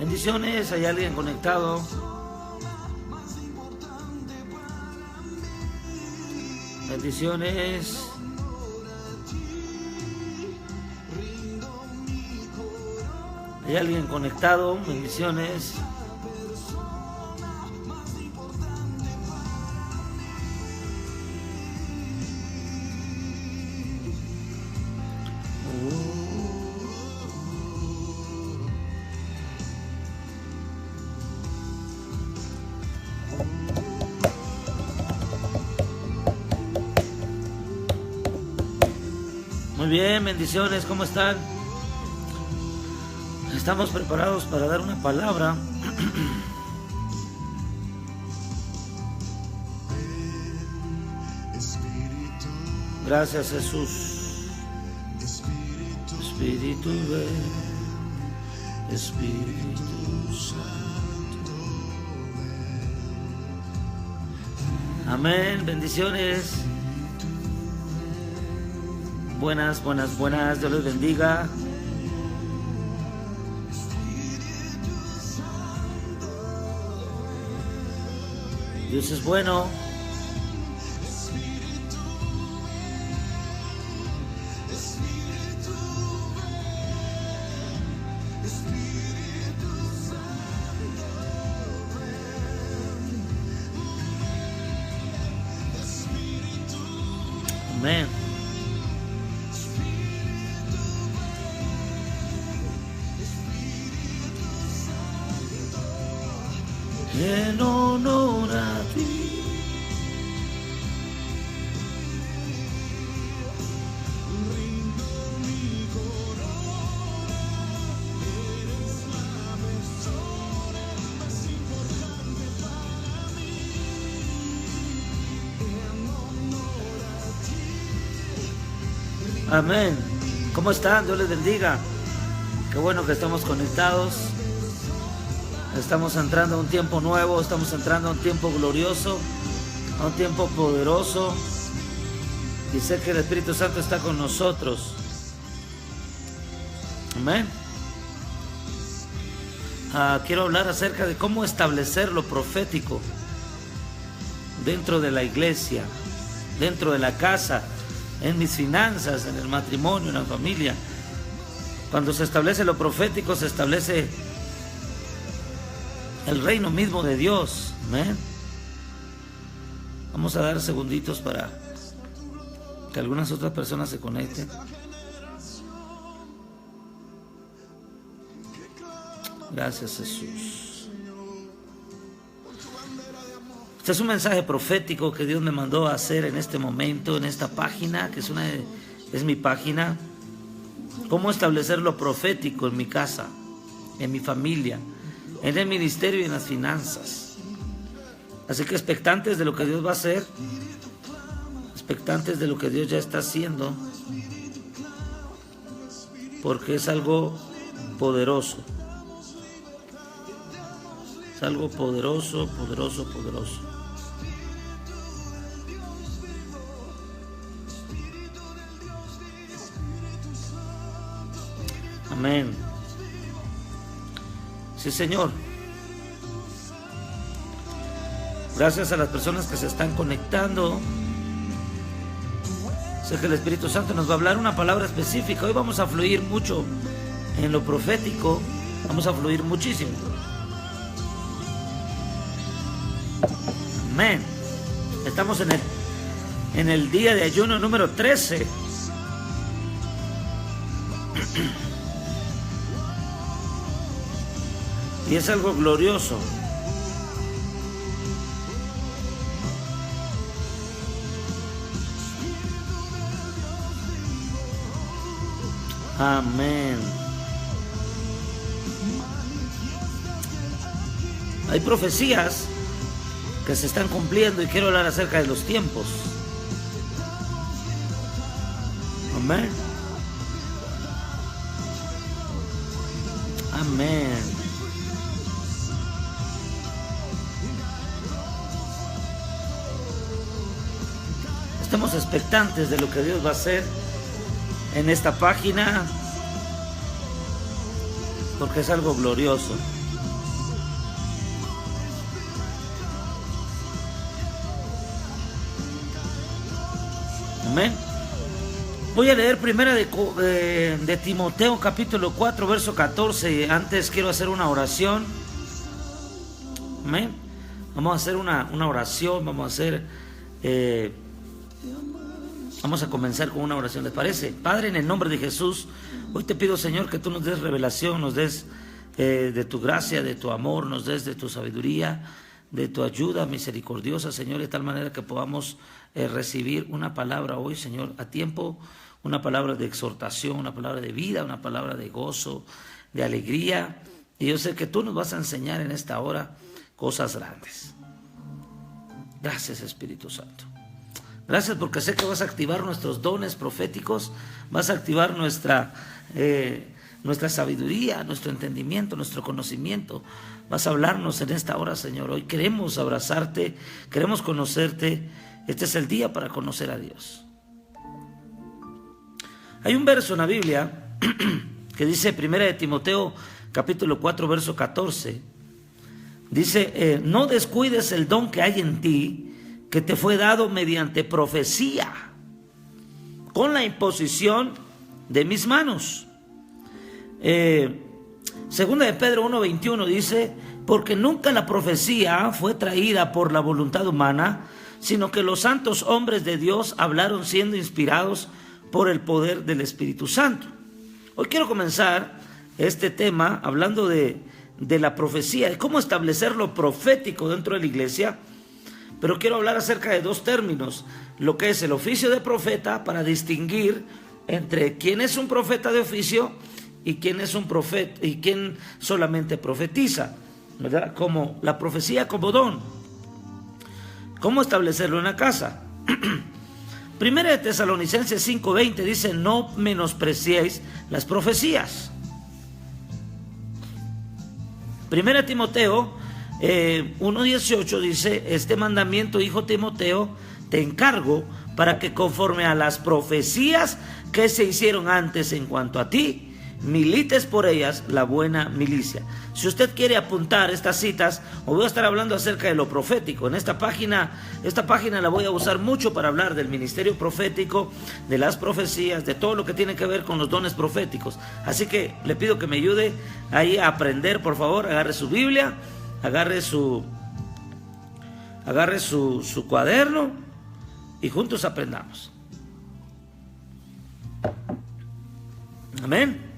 Bendiciones, hay alguien conectado. Bendiciones. Hay alguien conectado. Bendiciones. Muy bien, bendiciones, ¿cómo están? Estamos preparados para dar una palabra. Gracias, Jesús. Espíritu ven, Espíritu Santo. Amén, bendiciones. Buenas, buenas, buenas. Dios les bendiga. Dios es bueno. Amén. En honor a ti. Amén. ¿Cómo están? Dios les bendiga. Qué bueno que estamos conectados. Estamos entrando a un tiempo nuevo, estamos entrando a un tiempo glorioso, a un tiempo poderoso. Y sé que el Espíritu Santo está con nosotros. Amén. Quiero hablar acerca de cómo establecer lo profético dentro de la iglesia, dentro de la casa, en mis finanzas, en el matrimonio, en la familia. Cuando se establece lo profético, se establece el reino mismo de Dios. Amén. Vamos a dar segunditos para que algunas otras personas se conecten. Gracias, Jesús. Este es un mensaje profético que Dios me mandó a hacer en este momento, en esta página, que es mi página. Cómo establecer lo profético en mi casa, en mi familia, en el ministerio y en las finanzas. Así que expectantes de lo que Dios va a hacer, expectantes de lo que Dios ya está haciendo, porque es algo poderoso. Es algo poderoso, poderoso, poderoso. Amén. Sí, Señor. Gracias a las personas que se están conectando. Sé que el Espíritu Santo nos va a hablar una palabra específica. Hoy vamos a fluir mucho en lo profético. Vamos a fluir muchísimo. Amén. Estamos en el día de ayuno número 13. Y es algo glorioso. Amén. Hay profecías que se están cumpliendo y quiero hablar acerca de los tiempos. Amén. Amén. Estamos expectantes de lo que Dios va a hacer en esta página, porque es algo glorioso. Amén. Voy a leer primera de Timoteo capítulo 4 verso 14. Antes quiero hacer una oración. Amén. Vamos a hacer una oración. Vamos a comenzar con una oración, ¿les parece? Padre, en el nombre de Jesús, hoy te pido, Señor, que tú nos des revelación, nos des de tu gracia, de tu amor, nos des de tu sabiduría, de tu ayuda misericordiosa, Señor, de tal manera que podamos recibir una palabra hoy, Señor, a tiempo, una palabra de exhortación, una palabra de vida, una palabra de gozo, de alegría. Y yo sé que tú nos vas a enseñar en esta hora cosas grandes. Gracias, Espíritu Santo. Gracias porque sé que vas a activar nuestros dones proféticos, vas a activar nuestra sabiduría, nuestro entendimiento, nuestro conocimiento. Vas a hablarnos en esta hora, Señor. Hoy queremos abrazarte, queremos conocerte. Este es el día para conocer a Dios. Hay un verso en la Biblia que dice, primera de Timoteo, capítulo 4, verso 14. Dice, no descuides el don que hay en ti, que te fue dado mediante profecía, con la imposición de mis manos. Segunda de Pedro 1:21 dice, porque nunca la profecía fue traída por la voluntad humana, sino que los santos hombres de Dios hablaron siendo inspirados por el poder del Espíritu Santo. Hoy quiero comenzar este tema hablando de la profecía, de cómo establecer lo profético dentro de la iglesia. Pero quiero hablar acerca de dos términos, lo que es el oficio de profeta, para distinguir entre quién es un profeta de oficio y quién es un profeta y quién solamente profetiza, ¿verdad? Como la profecía como don. ¿Cómo establecerlo en la casa? Primera de Tesalonicenses 5:20 dice, no menospreciéis las profecías. Primera de Timoteo 1:18 dice, este mandamiento, hijo Timoteo, te encargo para que conforme a las profecías que se hicieron antes en cuanto a ti, milites por ellas la buena milicia. Si usted quiere apuntar estas citas, os voy a estar hablando acerca de lo profético. En esta página la voy a usar mucho para hablar del ministerio profético, de las profecías, de todo lo que tiene que ver con los dones proféticos. Así que le pido que me ayude ahí a aprender, por favor. Agarre su Biblia, agarre su cuaderno y juntos aprendamos. Amén.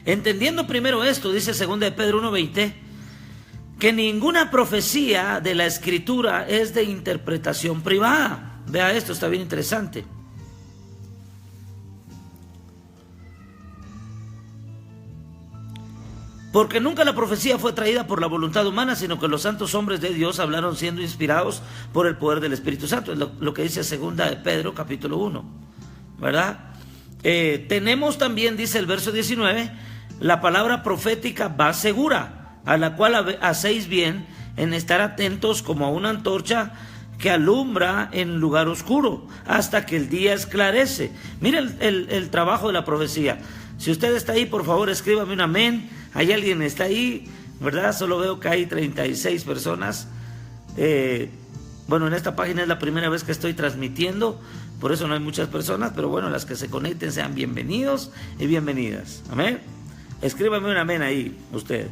Entendiendo primero esto, dice 2 de Pedro 1:20, que ninguna profecía de la Escritura es de interpretación privada. Vea esto, está bien interesante. Porque nunca la profecía fue traída por la voluntad humana, sino que los santos hombres de Dios hablaron siendo inspirados por el poder del Espíritu Santo. Es lo que dice 2 de Pedro capítulo 1, ¿verdad? Tenemos también, dice el verso 19, la palabra profética va segura, a la cual hacéis bien en estar atentos como a una antorcha que alumbra en lugar oscuro, hasta que el día esclarece. Mire el trabajo de la profecía. Si usted está ahí, por favor, escríbame un amén. ¿Hay alguien que está ahí? ¿Verdad? Solo veo que hay 36 personas. Bueno, en esta página es la primera vez que estoy transmitiendo, por eso no hay muchas personas, pero bueno, las que se conecten sean bienvenidos y bienvenidas. Amén. Escríbame un amén ahí, usted.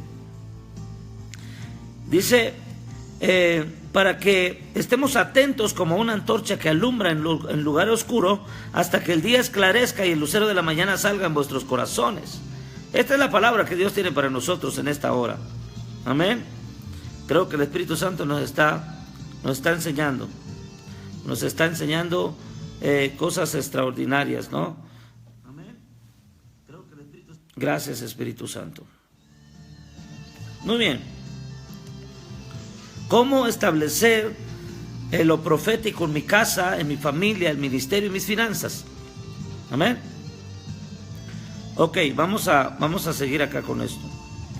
Dice, para que estemos atentos como una antorcha que alumbra en lugar oscuro, hasta que el día esclarezca y el lucero de la mañana salga en vuestros corazones. Esta es la palabra que Dios tiene para nosotros en esta hora. Amén. Creo que el Espíritu Santo nos está enseñando. Nos está enseñando cosas extraordinarias, ¿no? Amén. Creo que el Espíritu... Gracias, Espíritu Santo. Muy bien. ¿Cómo establecer lo profético en mi casa, en mi familia, el ministerio y mis finanzas? Amén. Ok, vamos a seguir acá con esto.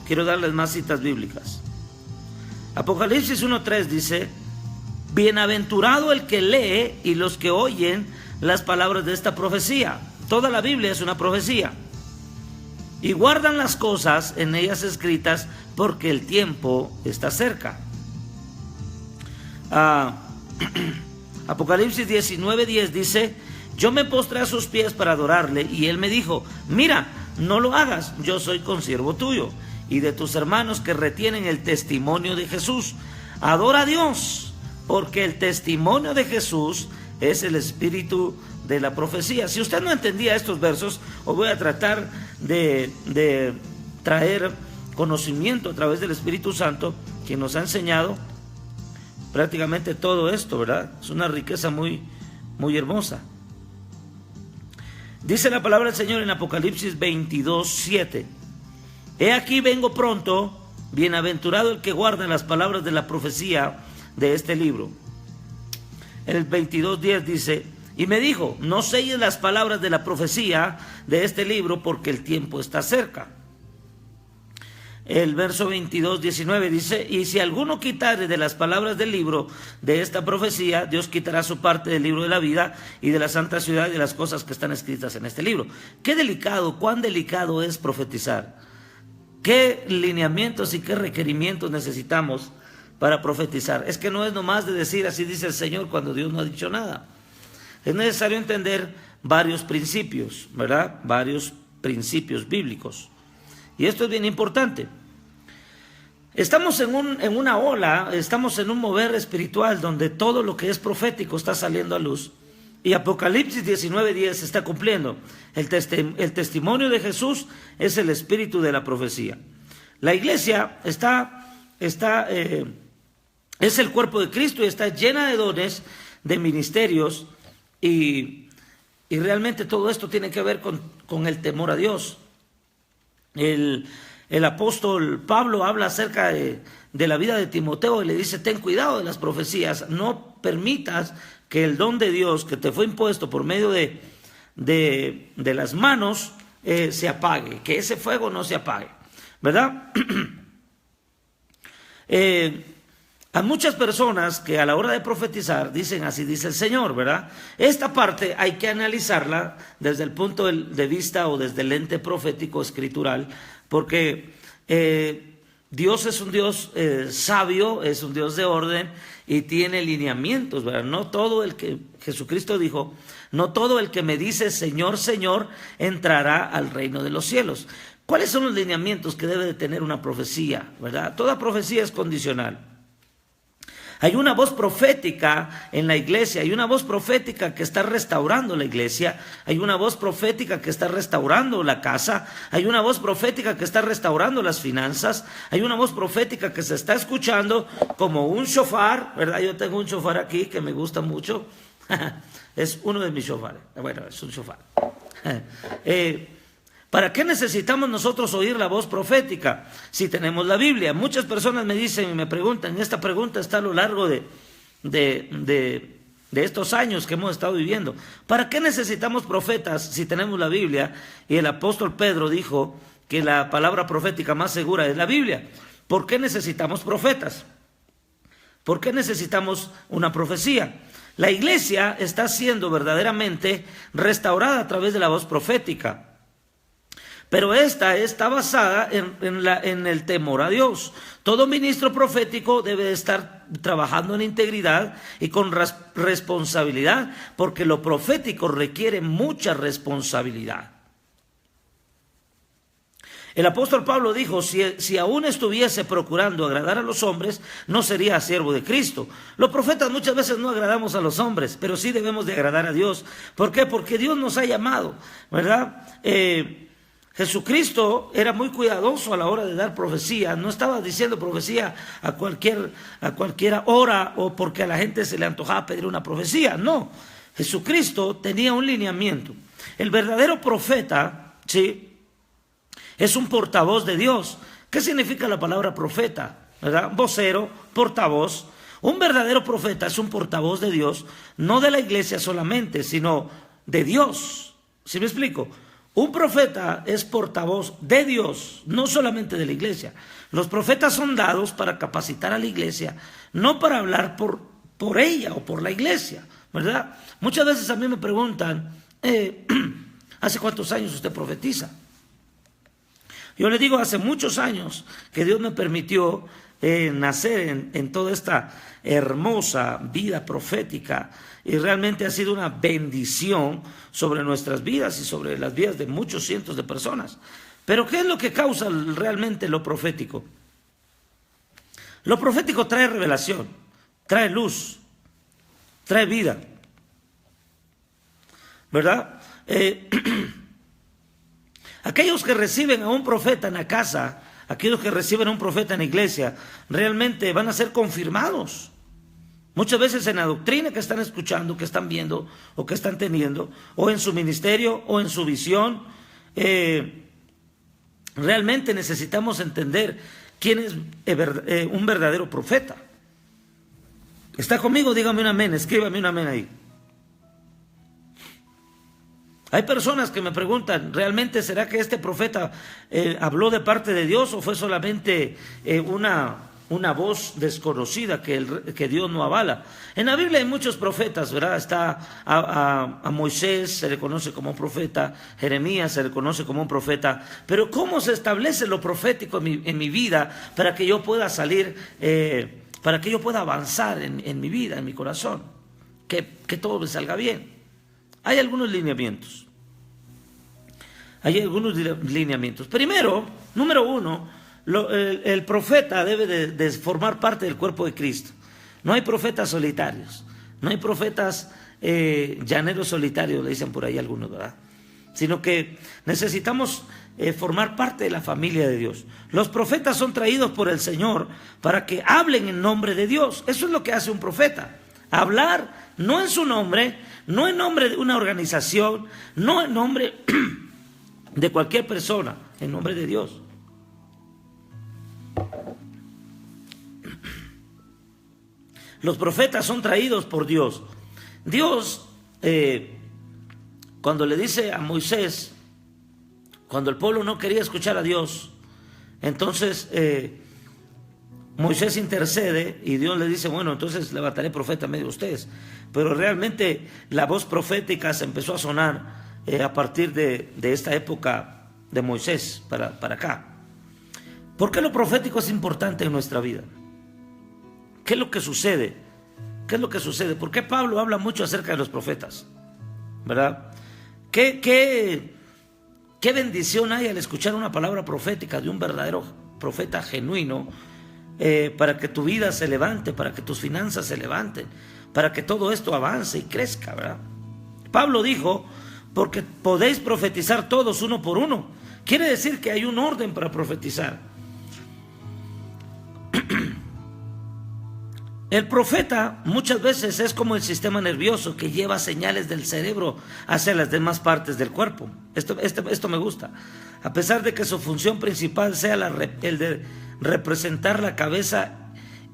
Quiero darles más citas bíblicas. Apocalipsis 1:3 dice, bienaventurado el que lee y los que oyen las palabras de esta profecía. Toda la Biblia es una profecía. Y guardan las cosas en ellas escritas, porque el tiempo está cerca. Apocalipsis 19:10 dice: yo me postré a sus pies para adorarle, y él me dijo: mira, no lo hagas, yo soy consiervo tuyo y de tus hermanos que retienen el testimonio de Jesús. Adora a Dios, porque el testimonio de Jesús es el espíritu de la profecía. Si usted no entendía estos versos, os voy a tratar de traer conocimiento a través del Espíritu Santo, quien nos ha enseñado prácticamente todo esto, ¿verdad? Es una riqueza muy, muy hermosa. Dice la palabra del Señor en Apocalipsis 22:7: he aquí vengo pronto, bienaventurado el que guarda las palabras de la profecía de este libro. En el 22:10 dice: y me dijo: no selles las palabras de la profecía de este libro, porque el tiempo está cerca. El verso 22:19 dice: y si alguno quitare de las palabras del libro de esta profecía, Dios quitará su parte del libro de la vida y de la santa ciudad y de las cosas que están escritas en este libro. Qué delicado, cuán delicado es profetizar. Qué lineamientos y qué requerimientos necesitamos para profetizar. Es que no es nomás de decir así dice el Señor cuando Dios no ha dicho nada. Es necesario entender varios principios, ¿verdad? Varios principios bíblicos. Y esto es bien importante. Estamos en una ola, estamos en un mover espiritual donde todo lo que es profético está saliendo a luz. Y Apocalipsis 19:10 se está cumpliendo. El testimonio de Jesús es el espíritu de la profecía. La iglesia es el cuerpo de Cristo y está llena de dones, de ministerios, y realmente todo esto tiene que ver con el temor a Dios. El apóstol Pablo habla acerca de la vida de Timoteo y le dice: ten cuidado de las profecías, no permitas que el don de Dios que te fue impuesto por medio de las manos se apague, que ese fuego no se apague, ¿verdad? Hay muchas personas que a la hora de profetizar dicen: así dice el Señor, ¿verdad? Esta parte hay que analizarla desde el punto de vista o desde el lente profético escritural, porque Dios es un Dios sabio, es un Dios de orden y tiene lineamientos, ¿verdad? No todo el que, Jesucristo dijo, no todo el que me dice Señor, Señor, entrará al reino de los cielos. ¿Cuáles son los lineamientos que debe de tener una profecía, ¿verdad? Toda profecía es condicional. Hay una voz profética en la iglesia, hay una voz profética que está restaurando la iglesia, hay una voz profética que está restaurando la casa, hay una voz profética que está restaurando las finanzas, hay una voz profética que se está escuchando como un shofar, ¿verdad? Yo tengo un shofar aquí que me gusta mucho, es uno de mis shofares, bueno, es un shofar. ¿Para qué necesitamos nosotros oír la voz profética si tenemos la Biblia? Muchas personas me dicen y me preguntan, esta pregunta está a lo largo de estos años que hemos estado viviendo. ¿Para qué necesitamos profetas si tenemos la Biblia? Y el apóstol Pedro dijo que la palabra profética más segura es la Biblia. ¿Por qué necesitamos profetas? ¿Por qué necesitamos una profecía? La iglesia está siendo verdaderamente restaurada a través de la voz profética. Pero esta está basada en el temor a Dios. Todo ministro profético debe estar trabajando en integridad y con responsabilidad, porque lo profético requiere mucha responsabilidad. El apóstol Pablo dijo: si aún estuviese procurando agradar a los hombres, no sería siervo de Cristo. Los profetas muchas veces no agradamos a los hombres, pero sí debemos de agradar a Dios. ¿Por qué? Porque Dios nos ha llamado, ¿verdad? Jesucristo era muy cuidadoso a la hora de dar profecía. No estaba diciendo profecía a cualquier hora o porque a la gente se le antojaba pedir una profecía. No, Jesucristo tenía un lineamiento. El verdadero profeta, ¿sí?, es un portavoz de Dios. ¿Qué significa la palabra profeta? ¿Verdad? Vocero, portavoz. Un verdadero profeta es un portavoz de Dios, no de la iglesia solamente, sino de Dios. ¿Sí me explico? Un profeta es portavoz de Dios, no solamente de la iglesia. Los profetas son dados para capacitar a la iglesia, no para hablar por ella o por la iglesia, ¿verdad? Muchas veces a mí me preguntan, ¿hace cuántos años usted profetiza? Yo le digo, hace muchos años que Dios me permitió nacer en toda esta hermosa vida profética, y realmente ha sido una bendición sobre nuestras vidas y sobre las vidas de muchos cientos de personas. Pero ¿qué es lo que causa realmente lo profético? Lo profético trae revelación, trae luz, trae vida, ¿verdad? Aquellos que reciben a un profeta en la casa, aquellos que reciben a un profeta en la iglesia, realmente van a ser confirmados. Muchas veces en la doctrina que están escuchando, que están viendo o que están teniendo, o en su ministerio o en su visión, realmente necesitamos entender quién es un verdadero profeta. ¿Está conmigo? Dígame un amén, escríbame un amén ahí. Hay personas que me preguntan, ¿realmente será que este profeta habló de parte de Dios o fue solamente una voz desconocida que Dios no avala? En la Biblia hay muchos profetas, ¿verdad? Está a Moisés, se le conoce como profeta; Jeremías se le conoce como un profeta. Pero ¿cómo se establece lo profético en mi vida para que yo pueda salir, para que yo pueda avanzar en mi vida, en mi corazón? Que todo me salga bien. Hay algunos lineamientos. Primero, número uno, el profeta debe de formar parte del cuerpo de Cristo. No hay profetas solitarios, no hay profetas llaneros solitarios, le dicen por ahí algunos, ¿verdad? Sino que necesitamos formar parte de la familia de Dios. Los profetas son traídos por el Señor para que hablen en nombre de Dios. Eso es lo que hace un profeta. Hablar no en su nombre, no en nombre de una organización, no en nombre de cualquier persona, en nombre de Dios. Los profetas son traídos por Dios. Dios, cuando le dice a Moisés, cuando el pueblo no quería escuchar a Dios, entonces Moisés intercede y Dios le dice, bueno, entonces levantaré profeta en medio de ustedes. Pero realmente la voz profética se empezó a sonar a partir de esta época de Moisés para acá. ¿Por qué lo profético es importante en nuestra vida? ¿Qué es lo que sucede? ¿Qué es lo que sucede? ¿Por qué Pablo habla mucho acerca de los profetas? ¿Verdad? ¿Qué bendición hay al escuchar una palabra profética de un verdadero profeta genuino, para que tu vida se levante, para que tus finanzas se levanten, para que todo esto avance y crezca, ¿verdad? Pablo dijo, porque podéis profetizar todos uno por uno. Quiere decir que hay un orden para profetizar. El profeta muchas veces es como el sistema nervioso que lleva señales del cerebro hacia las demás partes del cuerpo. Esto me gusta. A pesar de que su función principal sea el de representar la cabeza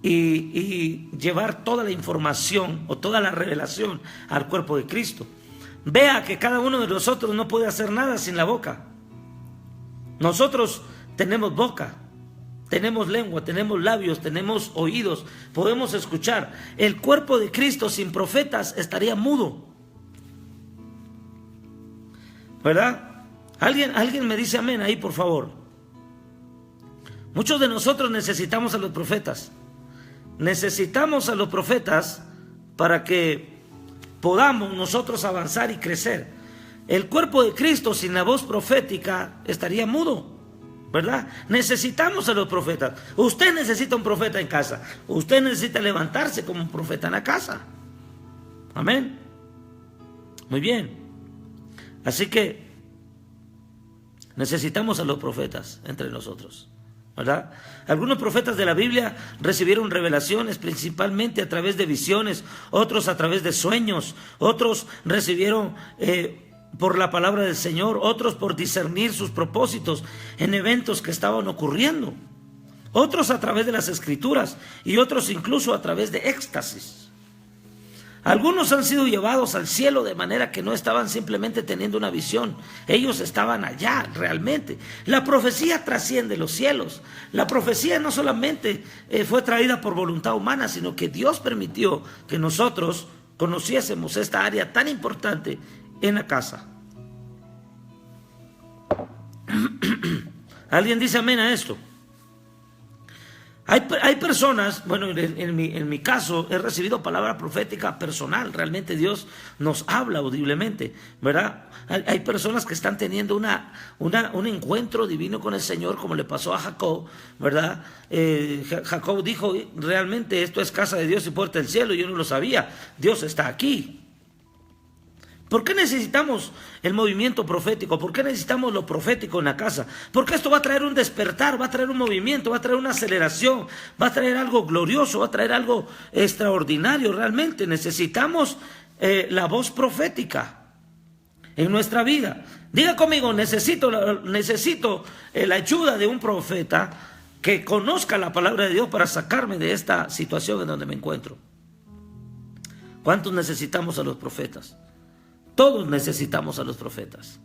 y llevar toda la información o toda la revelación al cuerpo de Cristo. Vea que cada uno de nosotros no puede hacer nada sin la boca. Nosotros tenemos boca, tenemos lengua, tenemos labios, tenemos oídos, podemos escuchar. El cuerpo de Cristo sin profetas estaría mudo, ¿verdad? Alguien me dice amén ahí, por favor. Muchos de nosotros necesitamos a los profetas. Necesitamos a los profetas para que podamos nosotros avanzar y crecer. El cuerpo de Cristo sin la voz profética estaría mudo, ¿verdad? Necesitamos a los profetas. Usted necesita un profeta en casa. Usted necesita levantarse como un profeta en la casa. Amén. Muy bien. Así que necesitamos a los profetas entre nosotros, ¿verdad? Algunos profetas de la Biblia recibieron revelaciones principalmente a través de visiones, otros a través de sueños, otros recibieron por la palabra del Señor, otros por discernir sus propósitos en eventos que estaban ocurriendo, otros a través de las Escrituras y otros incluso a través de éxtasis. Algunos han sido llevados al cielo de manera que no estaban simplemente teniendo una visión, ellos estaban allá realmente. La profecía trasciende los cielos. La profecía no solamente fue traída por voluntad humana, sino que Dios permitió que nosotros conociésemos esta área tan importante en la casa. ¿Alguien dice amén a esto? Hay personas, bueno, en mi caso he recibido palabra profética personal, realmente Dios nos habla audiblemente, ¿verdad? Hay personas que están teniendo un encuentro divino con el Señor, como le pasó a Jacob, ¿verdad? Jacob dijo, realmente esto es casa de Dios y puerta del cielo, yo no lo sabía, Dios está aquí. ¿Por qué necesitamos el movimiento profético? ¿Por qué necesitamos lo profético en la casa? Porque esto va a traer un despertar, va a traer un movimiento, va a traer una aceleración, va a traer algo glorioso, va a traer algo extraordinario. Realmente necesitamos la voz profética en nuestra vida. Diga conmigo, necesito la ayuda de un profeta que conozca la palabra de Dios para sacarme de esta situación en donde me encuentro. ¿Cuántos necesitamos a los profetas? Todos necesitamos a los profetas.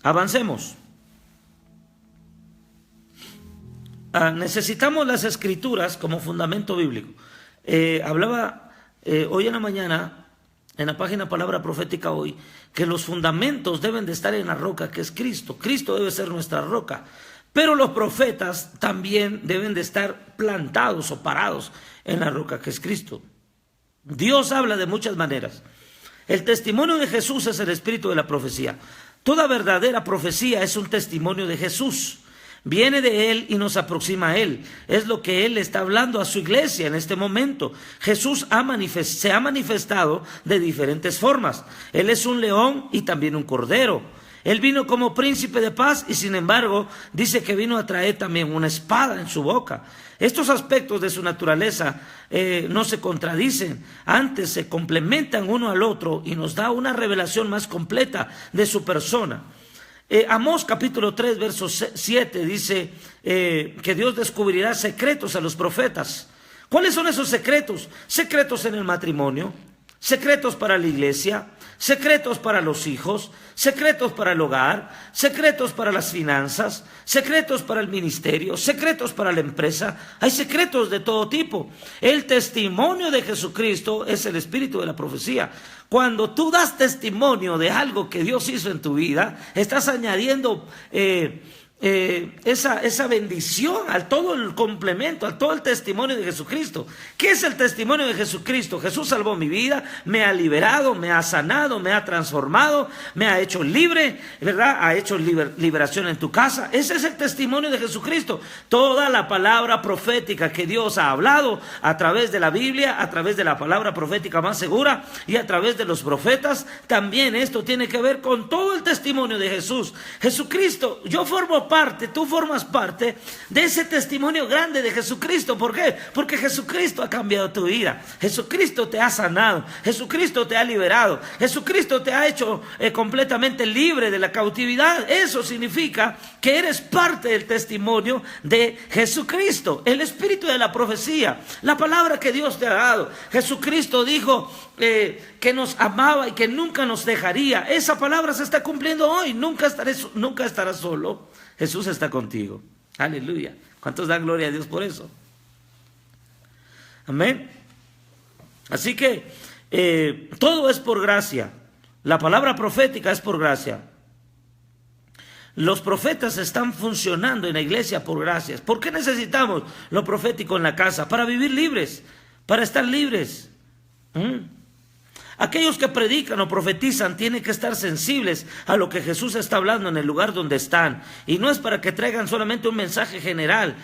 Avancemos. Necesitamos las escrituras como fundamento bíblico. Hablaba hoy en la mañana, en la página Palabra Profética Hoy, que los fundamentos deben de estar en la roca que es Cristo. Cristo debe ser nuestra roca. Pero los profetas también deben de estar plantados o parados en la roca que es Cristo. Dios habla de muchas maneras. El testimonio de Jesús es el espíritu de la profecía. Toda verdadera profecía es un testimonio de Jesús. Viene de Él y nos aproxima a Él. Es lo que Él está hablando a su iglesia en este momento. Jesús se ha manifestado de diferentes formas. Él es un león y también un cordero. Él vino como príncipe de paz y sin embargo dice que vino a traer también una espada en su boca. Estos aspectos de su naturaleza no se contradicen, antes se complementan uno al otro y nos da una revelación más completa de su persona. Amós capítulo 3 verso 7 dice que Dios descubrirá secretos a los profetas. ¿Cuáles son esos secretos? Secretos en el matrimonio, secretos para la iglesia, secretos para los hijos, secretos para el hogar, secretos para las finanzas, secretos para el ministerio, secretos para la empresa. Hay secretos de todo tipo. El testimonio de Jesucristo es el espíritu de la profecía. Cuando tú das testimonio de algo que Dios hizo en tu vida, estás añadiendo esa bendición a todo el complemento, a todo el testimonio de Jesucristo. ¿Qué es el testimonio de Jesucristo? Jesús salvó mi vida, me ha liberado, me ha sanado, me ha transformado, me ha hecho libre, ¿verdad? Ha hecho liberación en tu casa. Ese es el testimonio de Jesucristo. Toda la palabra profética que Dios ha hablado a través de la Biblia, a través de la palabra profética más segura y a través de los profetas, también esto tiene que ver con todo el testimonio de Jesús. Jesucristo, yo formo parte, tú formas parte de ese testimonio grande de Jesucristo. ¿Por qué? Porque Jesucristo ha cambiado tu vida. Jesucristo te ha sanado. Jesucristo te ha liberado. Jesucristo te ha hecho completamente libre de la cautividad. Eso significa que eres parte del testimonio de Jesucristo. El espíritu de la profecía, la palabra que Dios te ha dado. Jesucristo dijo que nos amaba y que nunca nos dejaría. Esa palabra se está cumpliendo hoy. Nunca estarás solo. Jesús está contigo. Aleluya. ¿Cuántos dan gloria a Dios por eso? Amén. Así que todo es por gracia. La palabra profética es por gracia. Los profetas están funcionando en la iglesia por gracias. ¿Por qué necesitamos lo profético en la casa? Para vivir libres, para estar libres. Aquellos que predican o profetizan tienen que estar sensibles a lo que Jesús está hablando en el lugar donde están. Y no es para que traigan solamente un mensaje general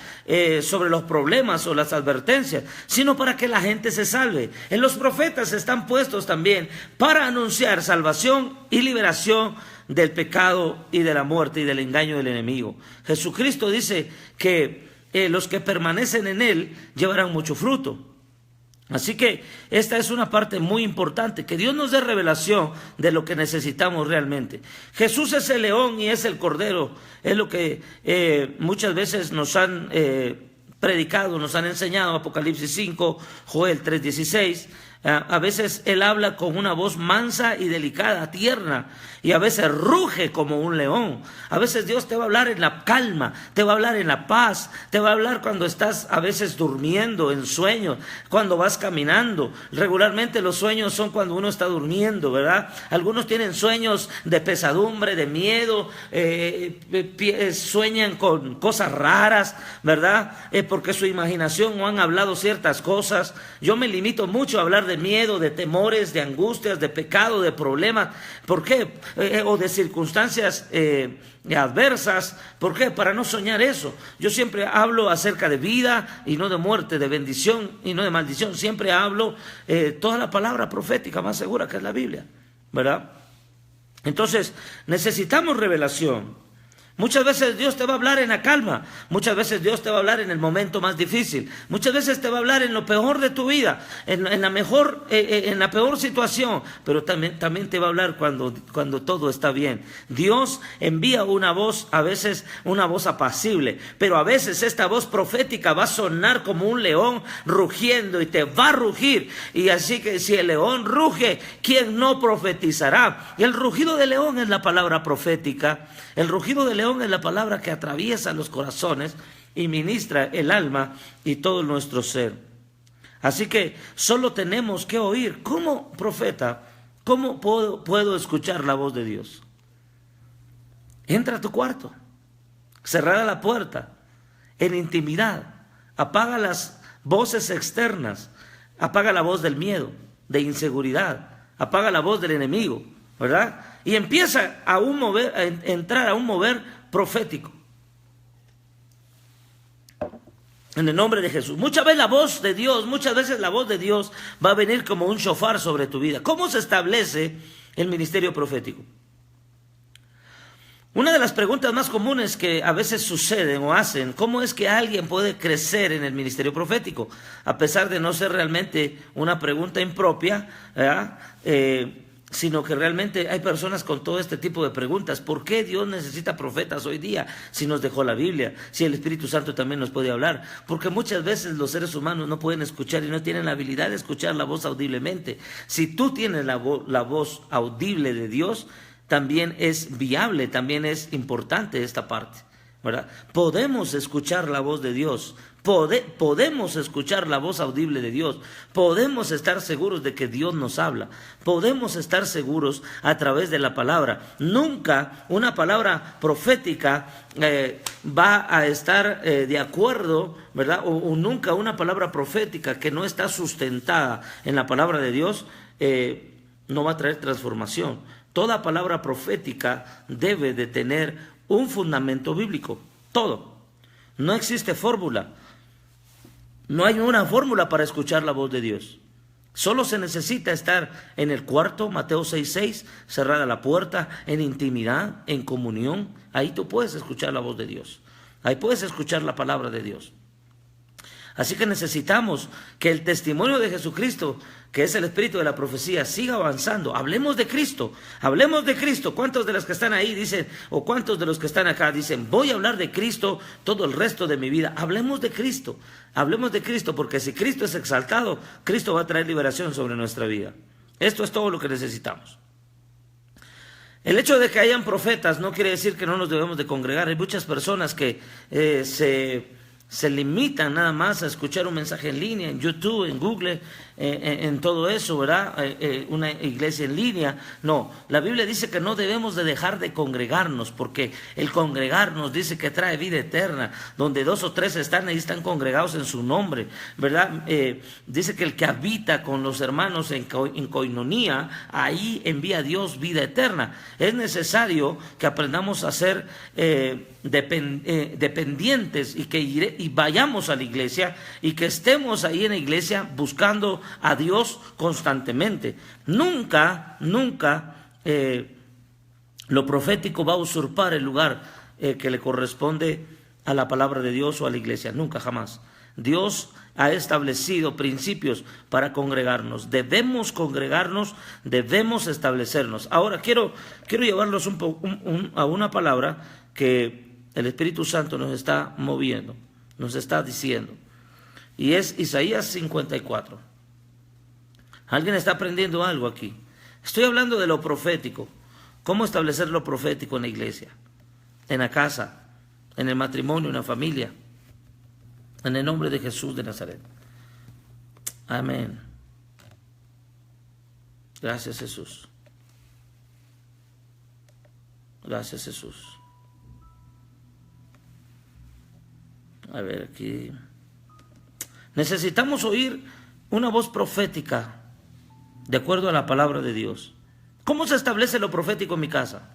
sobre los problemas o las advertencias, sino para que la gente se salve. En los profetas están puestos también para anunciar salvación y liberación del pecado y de la muerte y del engaño del enemigo. Jesucristo dice que los que permanecen en Él llevarán mucho fruto. Así que esta es una parte muy importante, que Dios nos dé revelación de lo que necesitamos realmente. Jesús es el león y es el cordero, es lo que muchas veces nos han predicado, nos han enseñado, Apocalipsis 5, Joel 3:16. A veces Él habla con una voz mansa y delicada, tierna, y a veces ruge como un león. A veces Dios te va a hablar en la calma, te va a hablar en la paz, te va a hablar cuando estás a veces durmiendo, en sueños, cuando vas caminando. Regularmente los sueños son cuando uno está durmiendo, ¿verdad? Algunos tienen sueños de pesadumbre, de miedo, sueñan con cosas raras, ¿verdad? Porque su imaginación no han hablado ciertas cosas. Yo me limito mucho a hablar de miedo, de temores, de angustias, de pecado, de problemas. ¿Por qué? O de circunstancias adversas. ¿Por qué? Para no soñar eso. Yo siempre hablo acerca de vida y no de muerte, de bendición y no de maldición. Siempre hablo toda la palabra profética más segura, que es la Biblia, ¿verdad? Entonces necesitamos revelación. Muchas veces Dios te va a hablar en la calma, muchas veces Dios te va a hablar en el momento más difícil, muchas veces te va a hablar en lo peor de tu vida, en la peor situación, pero también te va a hablar cuando todo está bien. Dios envía una voz, a veces una voz apacible, pero a veces esta voz profética va a sonar como un león rugiendo y te va a rugir. Y así que si el león ruge, ¿quién no profetizará? Y el rugido del león es la palabra profética. El rugido del león es la palabra que atraviesa los corazones y ministra el alma y todo nuestro ser. Así que solo tenemos que oír. Como profeta, ¿cómo puedo escuchar la voz de Dios? Entra a tu cuarto, cerrada la puerta, en intimidad, apaga las voces externas, apaga la voz del miedo, de inseguridad, apaga la voz del enemigo, ¿verdad? Y empieza a entrar a un mover profético. En el nombre de Jesús. Muchas veces la voz de Dios va a venir como un shofar sobre tu vida. ¿Cómo se establece el ministerio profético? Una de las preguntas más comunes que a veces suceden o hacen, ¿cómo es que alguien puede crecer en el ministerio profético? A pesar de no ser realmente una pregunta impropia, ¿verdad? Sino que realmente hay personas con todo este tipo de preguntas. ¿Por qué Dios necesita profetas hoy día si nos dejó la Biblia? Si el Espíritu Santo también nos puede hablar. Porque muchas veces los seres humanos no pueden escuchar y no tienen la habilidad de escuchar la voz audiblemente. Si tú tienes la voz audible de Dios, también es viable, también es importante esta parte, ¿verdad? Podemos escuchar la voz de Dios. Podemos escuchar la voz audible de Dios, podemos estar seguros de que Dios nos habla, podemos estar seguros a través de la palabra. Nunca una palabra profética va a estar de acuerdo, ¿verdad? O nunca una palabra profética que no está sustentada en la palabra de Dios no va a traer transformación. Toda palabra profética debe de tener un fundamento bíblico, todo. No existe fórmula. No hay una fórmula para escuchar la voz de Dios. Solo se necesita estar en el cuarto, Mateo 6:6, cerrada la puerta, en intimidad, en comunión. Ahí tú puedes escuchar la voz de Dios. Ahí puedes escuchar la palabra de Dios. Así que necesitamos que el testimonio de Jesucristo, que es el espíritu de la profecía, siga avanzando. Hablemos de Cristo, hablemos de Cristo. ¿Cuántos de los que están ahí dicen, o cuántos de los que están acá dicen, voy a hablar de Cristo todo el resto de mi vida? Hablemos de Cristo, porque si Cristo es exaltado, Cristo va a traer liberación sobre nuestra vida. Esto es todo lo que necesitamos. El hecho de que hayan profetas no quiere decir que no nos debemos de congregar. Hay muchas personas que se limitan nada más a escuchar un mensaje en línea, en YouTube, en Google, en todo eso, ¿verdad? Una iglesia en línea. No, la Biblia dice que no debemos de dejar de congregarnos, porque el congregarnos dice que trae vida eterna. Donde 2 o 3 están, ahí están congregados en su nombre, ¿verdad? Dice que el que habita con los hermanos en coinonía, ahí envía a Dios vida eterna. Es necesario que aprendamos a ser dependientes y vayamos a la iglesia y que estemos ahí en la iglesia buscando a Dios constantemente. Nunca lo profético va a usurpar el lugar que le corresponde a la palabra de Dios o a la iglesia. Nunca, jamás. Dios ha establecido principios para congregarnos. Debemos congregarnos, debemos establecernos. Ahora quiero llevarlos a una palabra que el Espíritu Santo nos está moviendo, nos está diciendo. Y es Isaías 54. ¿Alguien está aprendiendo algo aquí? Estoy hablando de lo profético. ¿Cómo establecer lo profético en la iglesia, en la casa, en el matrimonio, en la familia? En el nombre de Jesús de Nazaret. Amén. Gracias, Jesús. Gracias, Jesús. A ver, aquí. Necesitamos oír una voz profética de acuerdo a la palabra de Dios. ¿Cómo se establece lo profético en mi casa?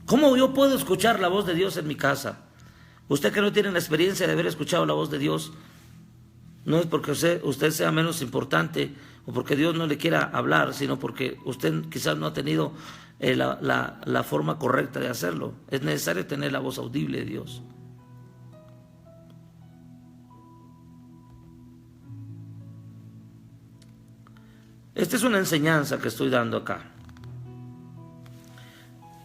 ¿Cómo yo puedo escuchar la voz de Dios en mi casa? Usted que no tiene la experiencia de haber escuchado la voz de Dios, no es porque usted sea menos importante o porque Dios no le quiera hablar, sino porque usted quizás no ha tenido la forma correcta de hacerlo. Es necesario tener la voz audible de Dios. Esta es una enseñanza que estoy dando acá.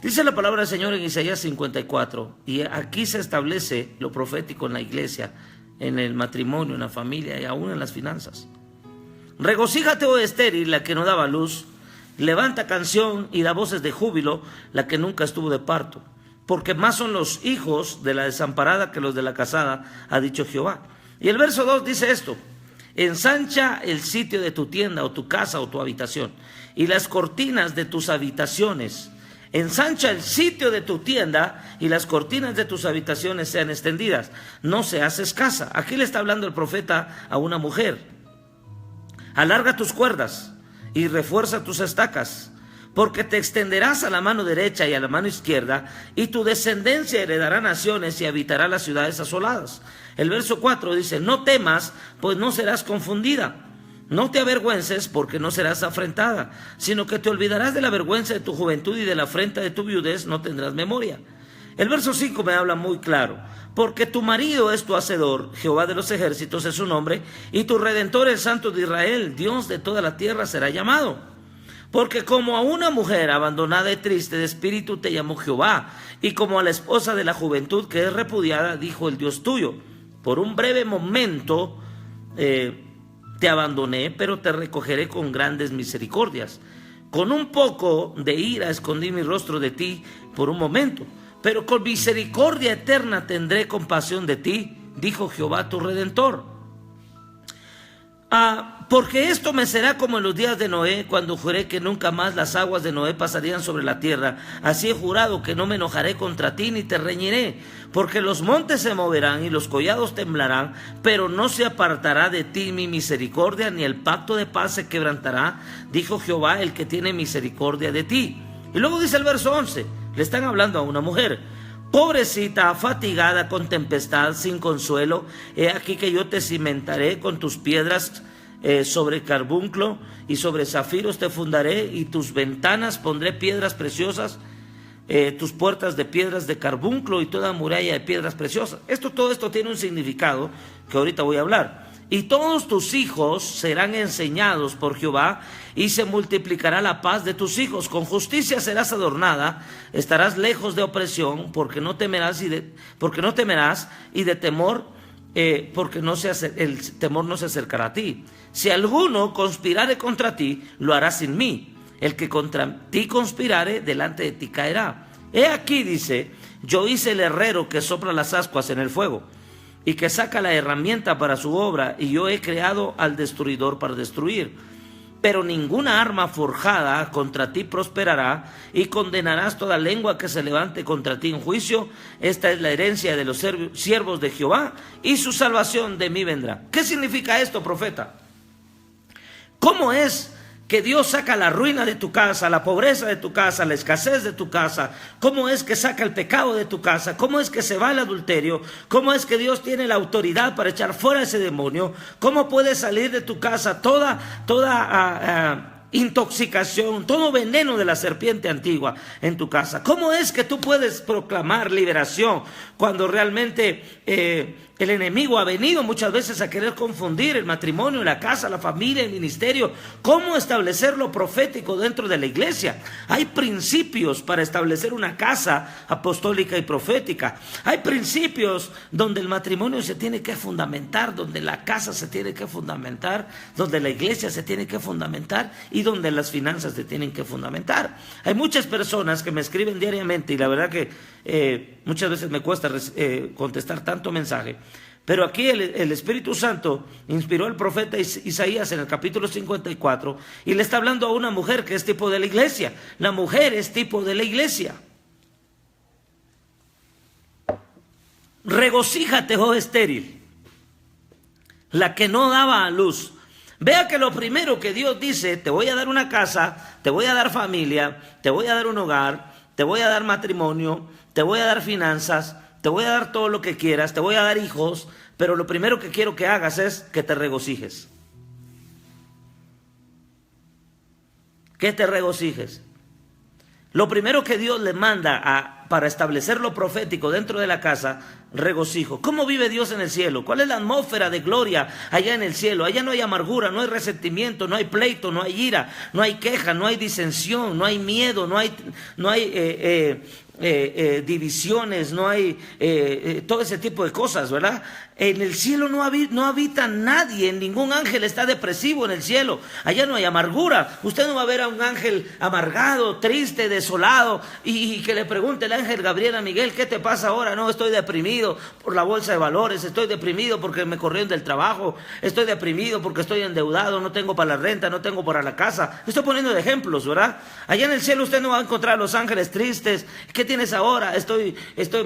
Dice la palabra del Señor en Isaías 54, y aquí se establece lo profético en la iglesia, en el matrimonio, en la familia y aún en las finanzas. Regocíjate, oh estéril, la que no daba luz, levanta canción y da voces de júbilo, la que nunca estuvo de parto, porque más son los hijos de la desamparada que los de la casada, ha dicho Jehová. Y el verso 2 dice esto: ensancha el sitio de tu tienda o tu casa o tu habitación y las cortinas de tus habitaciones. Ensancha el sitio de tu tienda y las cortinas de tus habitaciones sean extendidas. No seas escasa. Aquí le está hablando el profeta a una mujer. Alarga tus cuerdas y refuerza tus estacas, porque te extenderás a la mano derecha y a la mano izquierda, y tu descendencia heredará naciones y habitará las ciudades asoladas. El verso 4 dice: no temas, pues no serás confundida. No te avergüences, porque no serás afrentada, sino que te olvidarás de la vergüenza de tu juventud, y de la afrenta de tu viudez no tendrás memoria. El verso 5 me habla muy claro: porque tu marido es tu hacedor, Jehová de los ejércitos es su nombre, y tu redentor, el Santo de Israel, Dios de toda la tierra, será llamado. Porque como a una mujer abandonada y triste de espíritu te llamó Jehová, y como a la esposa de la juventud que es repudiada, dijo el Dios tuyo: por un breve momento te abandoné, pero te recogeré con grandes misericordias. Con un poco de ira escondí mi rostro de ti por un momento, pero con misericordia eterna tendré compasión de ti, dijo Jehová tu Redentor. Porque esto me será como en los días de Noé, cuando juré que nunca más las aguas de Noé pasarían sobre la tierra. Así he jurado que no me enojaré contra ti ni te reñiré, porque los montes se moverán y los collados temblarán, pero no se apartará de ti mi misericordia, ni el pacto de paz se quebrantará, dijo Jehová, el que tiene misericordia de ti. Y luego dice el verso 11, le están hablando a una mujer: pobrecita, fatigada con tempestad, sin consuelo, he aquí que yo te cimentaré con tus piedras sobre carbunclo, y sobre zafiros te fundaré, y tus ventanas pondré piedras preciosas, tus puertas de piedras de carbunclo, y toda muralla de piedras preciosas. Todo esto tiene un significado que ahorita voy a hablar. Y todos tus hijos serán enseñados por Jehová, y se multiplicará la paz de tus hijos. Con justicia serás adornada, estarás lejos de opresión, porque no temerás y de temor, porque el temor no se acercará a ti. Si alguno conspirare contra ti, lo hará sin mí. El que contra ti conspirare, delante de ti caerá. He aquí, dice, yo hice el herrero que sopla las ascuas en el fuego, y que saca la herramienta para su obra, y yo he creado al destruidor para destruir. Pero ninguna arma forjada contra ti prosperará, y condenarás toda lengua que se levante contra ti en juicio. Esta es la herencia de los siervos de Jehová, y su salvación de mí vendrá. ¿Qué significa esto, profeta? ¿Cómo es que Dios saca la ruina de tu casa, la pobreza de tu casa, la escasez de tu casa? ¿Cómo es que saca el pecado de tu casa? ¿Cómo es que se va el adulterio? ¿Cómo es que Dios tiene la autoridad para echar fuera ese demonio? ¿Cómo puede salir de tu casa toda intoxicación, todo veneno de la serpiente antigua en tu casa? ¿Cómo es que tú puedes proclamar liberación cuando realmente el enemigo ha venido muchas veces a querer confundir el matrimonio, la casa, la familia, el ministerio? ¿Cómo establecer lo profético dentro de la iglesia? Hay principios para establecer una casa apostólica y profética. Hay principios donde el matrimonio se tiene que fundamentar, donde la casa se tiene que fundamentar, donde la iglesia se tiene que fundamentar, y donde las finanzas te tienen que fundamentar. Hay muchas personas que me escriben diariamente y la verdad que muchas veces me cuesta contestar tanto mensaje. Pero aquí el Espíritu Santo inspiró al profeta Isaías en el capítulo 54 y le está hablando a una mujer que es tipo de la iglesia. La mujer es tipo de la iglesia. Regocíjate, oh estéril, la que no daba a luz. Vea que lo primero que Dios dice: te voy a dar una casa, te voy a dar familia, te voy a dar un hogar, te voy a dar matrimonio, te voy a dar finanzas, te voy a dar todo lo que quieras, te voy a dar hijos, pero lo primero que quiero que hagas es que te regocijes. Que te regocijes. Lo primero que Dios le manda para establecer lo profético dentro de la casa: regocijo. ¿Cómo vive Dios en el cielo? ¿Cuál es la atmósfera de gloria allá en el cielo? Allá no hay amargura, no hay resentimiento, no hay pleito, no hay ira, no hay queja, no hay disensión, no hay miedo, no hay divisiones, no hay todo ese tipo de cosas, ¿verdad? En el cielo no habita nadie, ningún ángel está depresivo en el cielo. Allá no hay amargura. Usted no va a ver a un ángel amargado, triste, desolado y que le pregunte el ángel Gabriel a Miguel: ¿qué te pasa ahora? No, estoy deprimido por la bolsa de valores, estoy deprimido porque me corrieron del trabajo, estoy deprimido porque estoy endeudado, no tengo para la renta, no tengo para la casa. Estoy poniendo de ejemplos, ¿verdad? Allá en el cielo usted no va a encontrar a los ángeles tristes. ¿Qué tienes ahora?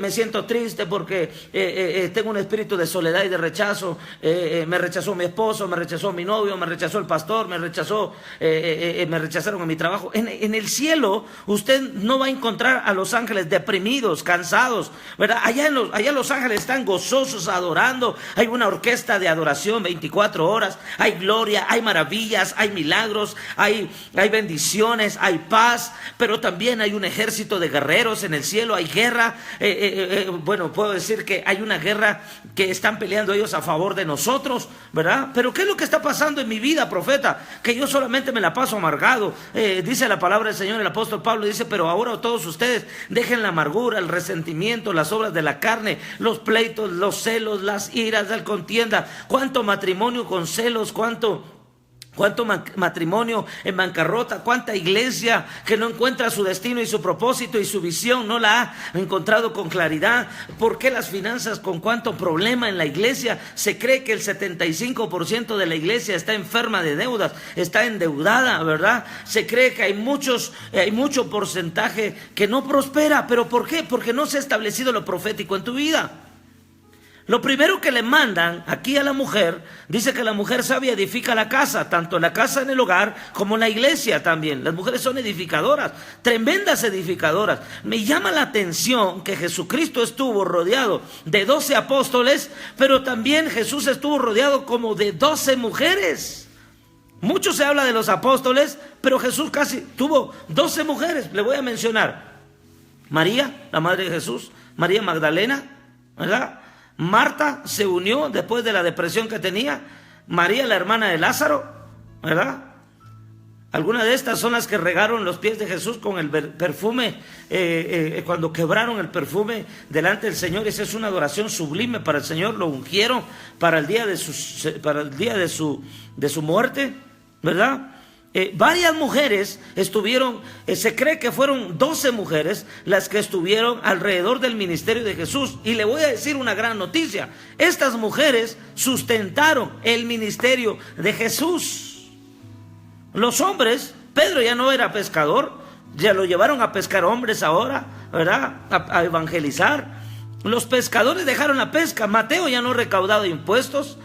Me siento triste porque tengo un espíritu de soledad y de rechazo. Me rechazó mi esposo, me rechazó mi novio, me rechazó el pastor, me rechazaron en mi trabajo. En el cielo usted no va a encontrar a los ángeles deprimidos, cansados, ¿verdad? Allá los ángeles están gozosos, adorando. Hay una orquesta de adoración 24 horas. Hay gloria, hay maravillas, hay milagros, hay bendiciones, hay paz, pero también hay un ejército de guerreros en el cielo. Hay guerra, bueno, puedo decir que hay una guerra que están peleando ellos a favor de nosotros, ¿verdad? Pero ¿qué es lo que está pasando en mi vida, profeta? Que yo solamente me la paso amargado. Dice la palabra del Señor, el apóstol Pablo dice: pero ahora todos ustedes dejen la amargura, el resentimiento, las obras de la carne, los pleitos, los celos, las iras, la contienda. ¿Cuánto matrimonio con celos? ¿Cuánto matrimonio en bancarrota? ¿Cuánta iglesia que no encuentra su destino y su propósito y su visión? No la ha encontrado con claridad. ¿Por qué las finanzas? ¿Con cuánto problema en la iglesia? Se cree que el 75% de la iglesia está enferma de deudas, está endeudada, ¿verdad? Se cree que hay mucho porcentaje que no prospera. ¿Pero por qué? Porque no se ha establecido lo profético en tu vida. Lo primero que le mandan aquí a la mujer, dice que la mujer sabia edifica la casa, tanto la casa en el hogar como la iglesia también. Las mujeres son edificadoras, tremendas edificadoras. Me llama la atención que Jesucristo estuvo rodeado de 12 apóstoles, pero también Jesús estuvo rodeado como de 12 mujeres. Mucho se habla de los apóstoles, pero Jesús casi tuvo 12 mujeres. Le voy a mencionar: María, la madre de Jesús; María Magdalena, ¿verdad? Marta se unió después de la depresión que tenía. María, la hermana de Lázaro, ¿verdad? Algunas de estas son las que regaron los pies de Jesús con el perfume, cuando quebraron el perfume delante del Señor. Esa es una adoración sublime para el Señor. Lo ungieron para el día de su muerte, ¿verdad? Varias mujeres estuvieron, se cree que fueron 12 mujeres las que estuvieron alrededor del ministerio de Jesús. Y le voy a decir una gran noticia: estas mujeres sustentaron el ministerio de Jesús. Los hombres, Pedro ya no era pescador, ya lo llevaron a pescar hombres ahora, ¿verdad? A evangelizar. Los pescadores dejaron la pesca. Mateo ya no recaudaba impuestos.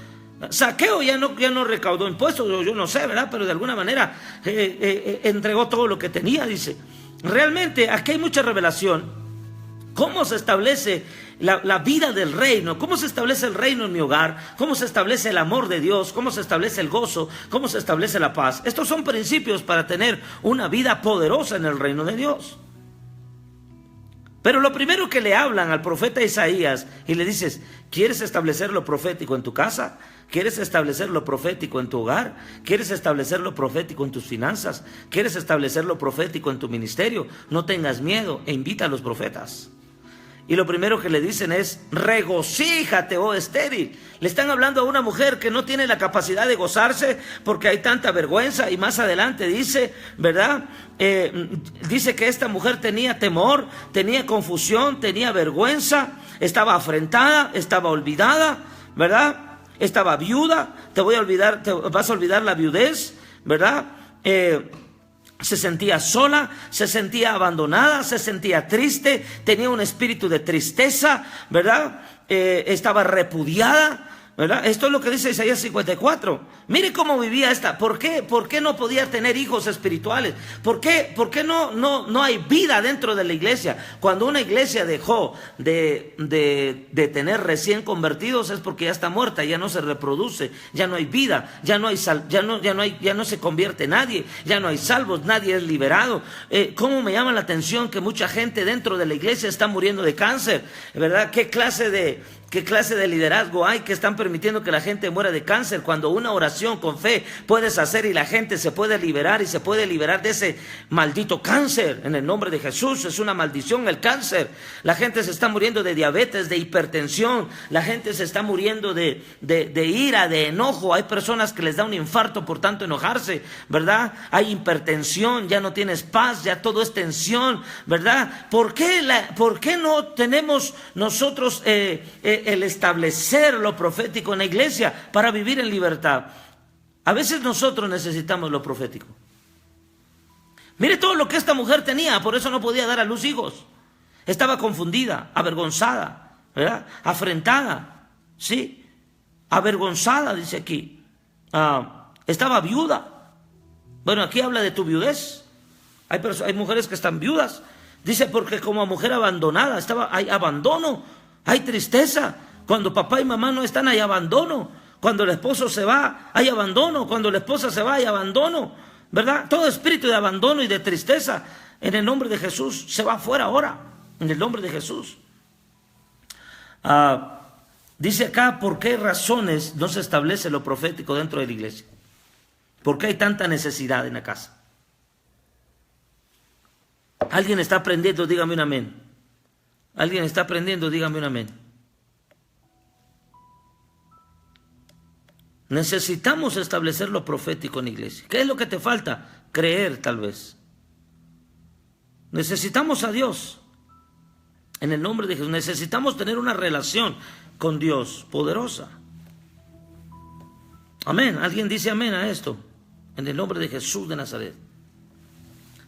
Zaqueo ya no recaudó impuestos, yo no sé, ¿verdad? Pero de alguna manera entregó todo lo que tenía, dice. Realmente aquí hay mucha revelación. ¿Cómo se establece la vida del reino? ¿Cómo se establece el reino en mi hogar? ¿Cómo se establece el amor de Dios? ¿Cómo se establece el gozo? ¿Cómo se establece la paz? Estos son principios para tener una vida poderosa en el reino de Dios. Pero lo primero que le hablan al profeta Isaías y le dices: ¿quieres establecer lo profético en tu casa? ¿Quieres establecer lo profético en tu hogar? ¿Quieres establecer lo profético en tus finanzas? ¿Quieres establecer lo profético en tu ministerio? No tengas miedo e invita a los profetas. Y lo primero que le dicen es: regocíjate, oh estéril. Le están hablando a una mujer que no tiene la capacidad de gozarse porque hay tanta vergüenza. Y más adelante dice, ¿verdad? Dice que esta mujer tenía temor, tenía confusión, tenía vergüenza, estaba afrentada, estaba olvidada, ¿verdad? Estaba viuda. Te vas a olvidar la viudez, ¿verdad? Se sentía sola, se sentía abandonada, se sentía triste, tenía un espíritu de tristeza, ¿verdad? Estaba repudiada, ¿verdad? Esto es lo que dice Isaías 54. Mire cómo vivía esta. ¿Por qué? ¿Por qué no podía tener hijos espirituales? ¿Por qué no hay vida dentro de la iglesia? Cuando una iglesia dejó de tener recién convertidos es porque ya está muerta, ya no se reproduce, ya no hay vida, ya no se convierte nadie, ya no hay salvos, nadie es liberado. ¿Cómo me llama la atención que mucha gente dentro de la iglesia está muriendo de cáncer? ¿Verdad? ¿Qué clase de liderazgo hay que están permitiendo que la gente muera de cáncer? Cuando una oración con fe puedes hacer y la gente se puede liberar y se puede liberar de ese maldito cáncer en el nombre de Jesús. Es una maldición el cáncer. La gente se está muriendo de diabetes, de hipertensión. La gente se está muriendo de ira, de enojo. Hay personas que les da un infarto por tanto enojarse, ¿verdad? Hay hipertensión, ya no tienes paz, ya todo es tensión, ¿verdad? ¿Por qué no tenemos nosotros el establecer lo profético en la iglesia para vivir en libertad? A veces nosotros necesitamos lo profético. Mire todo lo que esta mujer tenía, por eso no podía dar a luz hijos. Estaba confundida, avergonzada, ¿verdad? Afrentada, ¿sí? Avergonzada, dice aquí. Estaba viuda. Bueno, aquí habla de tu viudez. Hay mujeres que están viudas. Dice, porque como mujer abandonada, hay abandono, hay tristeza. Cuando papá y mamá no están, hay abandono. Cuando el esposo se va, hay abandono. Cuando la esposa se va, hay abandono, ¿verdad? Todo espíritu de abandono y de tristeza, en el nombre de Jesús, se va fuera ahora, en el nombre de Jesús. Dice acá, ¿por qué razones no se establece lo profético dentro de la iglesia? ¿Por qué hay tanta necesidad en la casa? ¿Alguien está aprendiendo? Dígame un amén. ¿Alguien está aprendiendo? Dígame un amén. Necesitamos establecer lo profético en la iglesia. ¿Qué es lo que te falta? Creer, tal vez. Necesitamos a Dios. En el nombre de Jesús. Necesitamos tener una relación con Dios poderosa. Amén. ¿Alguien dice amén a esto? En el nombre de Jesús de Nazaret.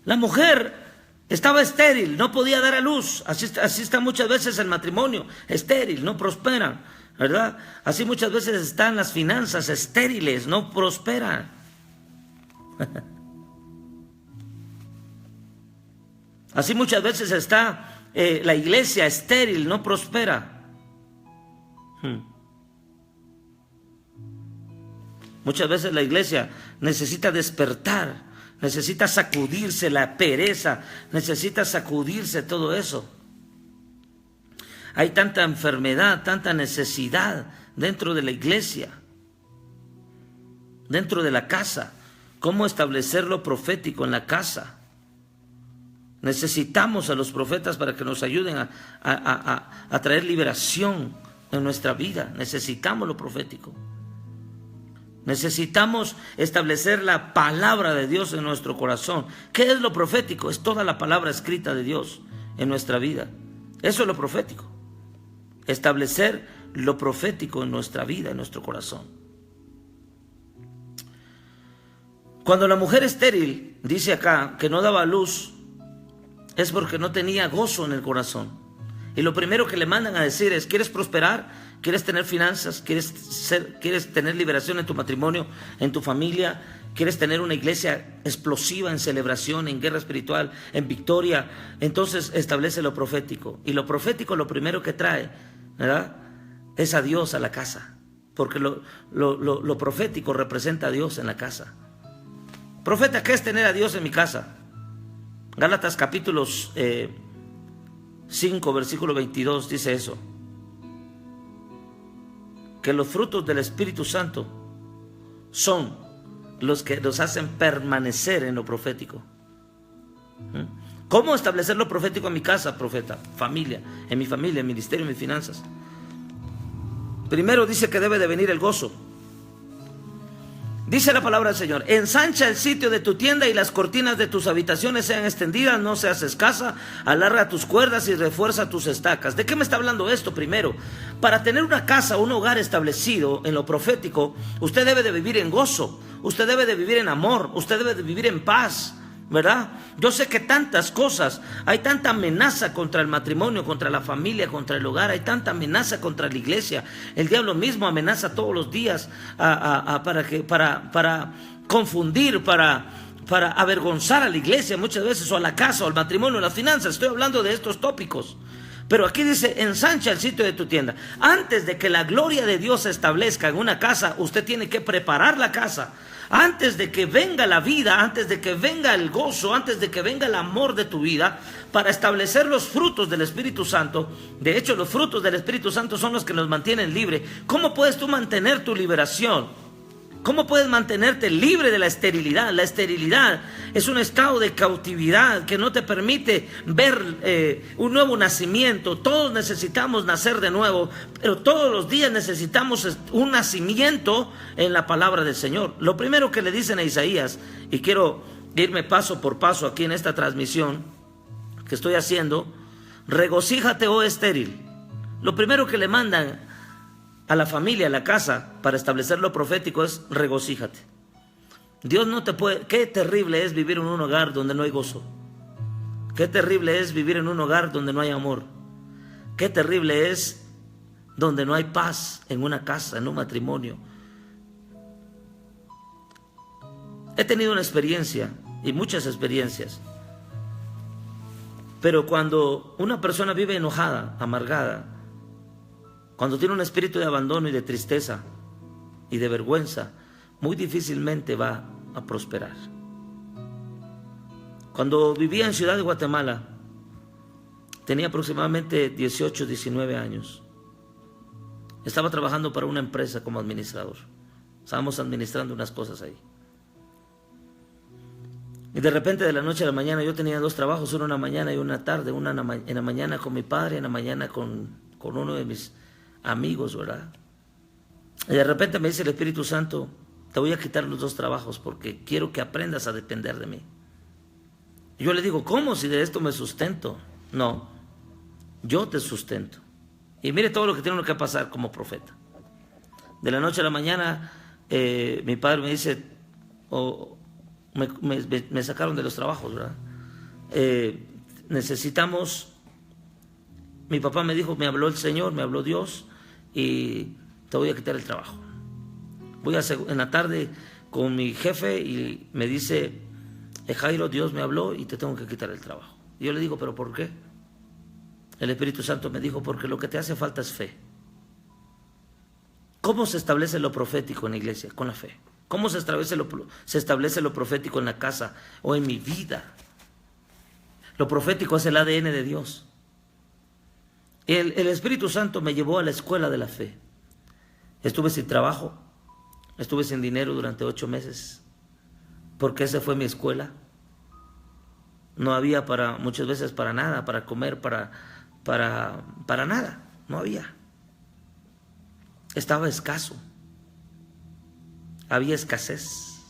La mujer estaba estéril, no podía dar a luz. Así está muchas veces el matrimonio. Estéril, no prosperan, ¿verdad? Así muchas veces están las finanzas estériles, no prosperan. Así muchas veces está la iglesia estéril, no prospera. Muchas veces la iglesia necesita despertar, necesita sacudirse la pereza, necesita sacudirse todo eso. Hay tanta enfermedad, tanta necesidad dentro de la iglesia, dentro de la casa. ¿Cómo establecer lo profético en la casa? Necesitamos a los profetas para que nos ayuden a traer liberación en nuestra vida. Necesitamos lo profético. Necesitamos establecer la palabra de Dios en nuestro corazón. ¿Qué es lo profético? Es toda la palabra escrita de Dios en nuestra vida. Eso es lo profético. Establecer lo profético en nuestra vida, en nuestro corazón. Cuando la mujer estéril dice acá que no daba luz, es porque no tenía gozo en el corazón. Y lo primero que le mandan a decir es: ¿quieres prosperar? ¿Quieres tener finanzas? ¿Quieres tener liberación en tu matrimonio, en tu familia? ¿Quieres tener una iglesia explosiva en celebración, en guerra espiritual, en victoria? Entonces establece lo profético. Y lo profético lo primero que trae, ¿verdad?, es a Dios a la casa. Porque lo profético representa a Dios en la casa. Profeta, ¿qué es tener a Dios en mi casa? Gálatas capítulo 5, versículo 22 dice eso. Que los frutos del Espíritu Santo son los que nos hacen permanecer en lo profético. ¿Cómo establecer lo profético en mi casa, profeta? Familia, en mi ministerio, en mis finanzas. Primero dice que debe de venir el gozo. Dice la palabra del Señor: ensancha el sitio de tu tienda y las cortinas de tus habitaciones sean extendidas, no seas escasa, alarga tus cuerdas y refuerza tus estacas. ¿De qué me está hablando esto? Primero, para tener una casa, un hogar establecido en lo profético, usted debe de vivir en gozo, usted debe de vivir en amor, usted debe de vivir en paz, ¿verdad? Yo sé que tantas cosas, hay tanta amenaza contra el matrimonio, contra la familia, contra el hogar, hay tanta amenaza contra la iglesia. El diablo mismo amenaza todos los días para confundir, para avergonzar a la iglesia muchas veces, o a la casa, o al matrimonio, o a las finanzas. Estoy hablando de estos tópicos. Pero aquí dice: ensancha el sitio de tu tienda. Antes de que la gloria de Dios se establezca en una casa, usted tiene que preparar la casa. Antes de que venga la vida, antes de que venga el gozo, antes de que venga el amor de tu vida, para establecer los frutos del Espíritu Santo. De hecho, los frutos del Espíritu Santo son los que nos mantienen libres. ¿Cómo puedes tú mantener tu liberación? ¿Cómo puedes mantenerte libre de la esterilidad? La esterilidad es un estado de cautividad que no te permite ver un nuevo nacimiento. Todos necesitamos nacer de nuevo, pero todos los días necesitamos un nacimiento en la palabra del Señor. Lo primero que le dicen a Isaías, y quiero irme paso por paso aquí en esta transmisión que estoy haciendo: regocíjate, oh estéril. Lo primero que le mandan a la familia, a la casa, para establecer lo profético es: regocíjate. Dios no te puede... Qué terrible es vivir en un hogar donde no hay gozo. Qué terrible es vivir en un hogar donde no hay amor. Qué terrible es donde no hay paz en una casa, en un matrimonio. He tenido una experiencia, y muchas experiencias, pero cuando una persona vive enojada, amargada, cuando tiene un espíritu de abandono y de tristeza y de vergüenza, muy difícilmente va a prosperar. Cuando vivía en Ciudad de Guatemala, tenía aproximadamente 18, 19 años. Estaba trabajando para una empresa como administrador. Estábamos administrando unas cosas ahí. Y de repente, de la noche a la mañana, yo tenía 2 trabajos, uno en la mañana y una tarde. Una en la mañana con mi padre, en la mañana con uno de mis amigos, ¿verdad? Y de repente me dice el Espíritu Santo: te voy a quitar los 2 trabajos porque quiero que aprendas a depender de mí. Y yo le digo: ¿cómo? Si de esto me sustento. No, yo te sustento. Y mire todo lo que tiene que pasar como profeta. De la noche a la mañana, mi padre me dice: me sacaron de los trabajos, ¿verdad? Necesitamos... Mi papá me dijo, me habló el Señor, me habló Dios, y te voy a quitar el trabajo. Voy en la tarde con mi jefe y me dice: Jairo, Dios me habló y te tengo que quitar el trabajo. Y yo le digo: ¿pero por qué? El Espíritu Santo me dijo: porque lo que te hace falta es fe. ¿Cómo se establece lo profético en la iglesia? Con la fe. ¿Cómo se establece lo profético en la casa o en mi vida? Lo profético es el ADN de Dios. El Espíritu Santo me llevó a la escuela de la fe. Estuve sin trabajo, estuve sin dinero durante 8 meses, porque esa fue mi escuela. No había muchas veces para nada, para comer, para nada, no había. Estaba escaso, había escasez,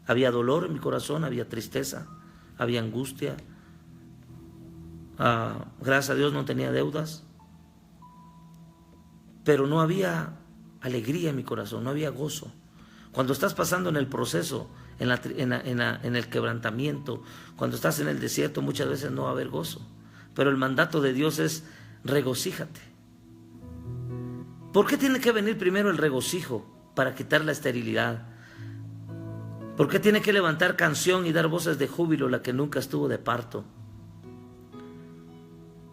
había dolor en mi corazón, había tristeza, había angustia. Gracias a Dios no tenía deudas, pero no había alegría en mi corazón, no había gozo. Cuando estás pasando en el proceso, en el quebrantamiento, cuando estás en el desierto, muchas veces no va a haber gozo. Pero el mandato de Dios es: regocíjate. ¿Por qué tiene que venir primero el regocijo? Para quitar la esterilidad. ¿Por qué tiene que levantar canción y dar voces de júbilo la que nunca estuvo de parto?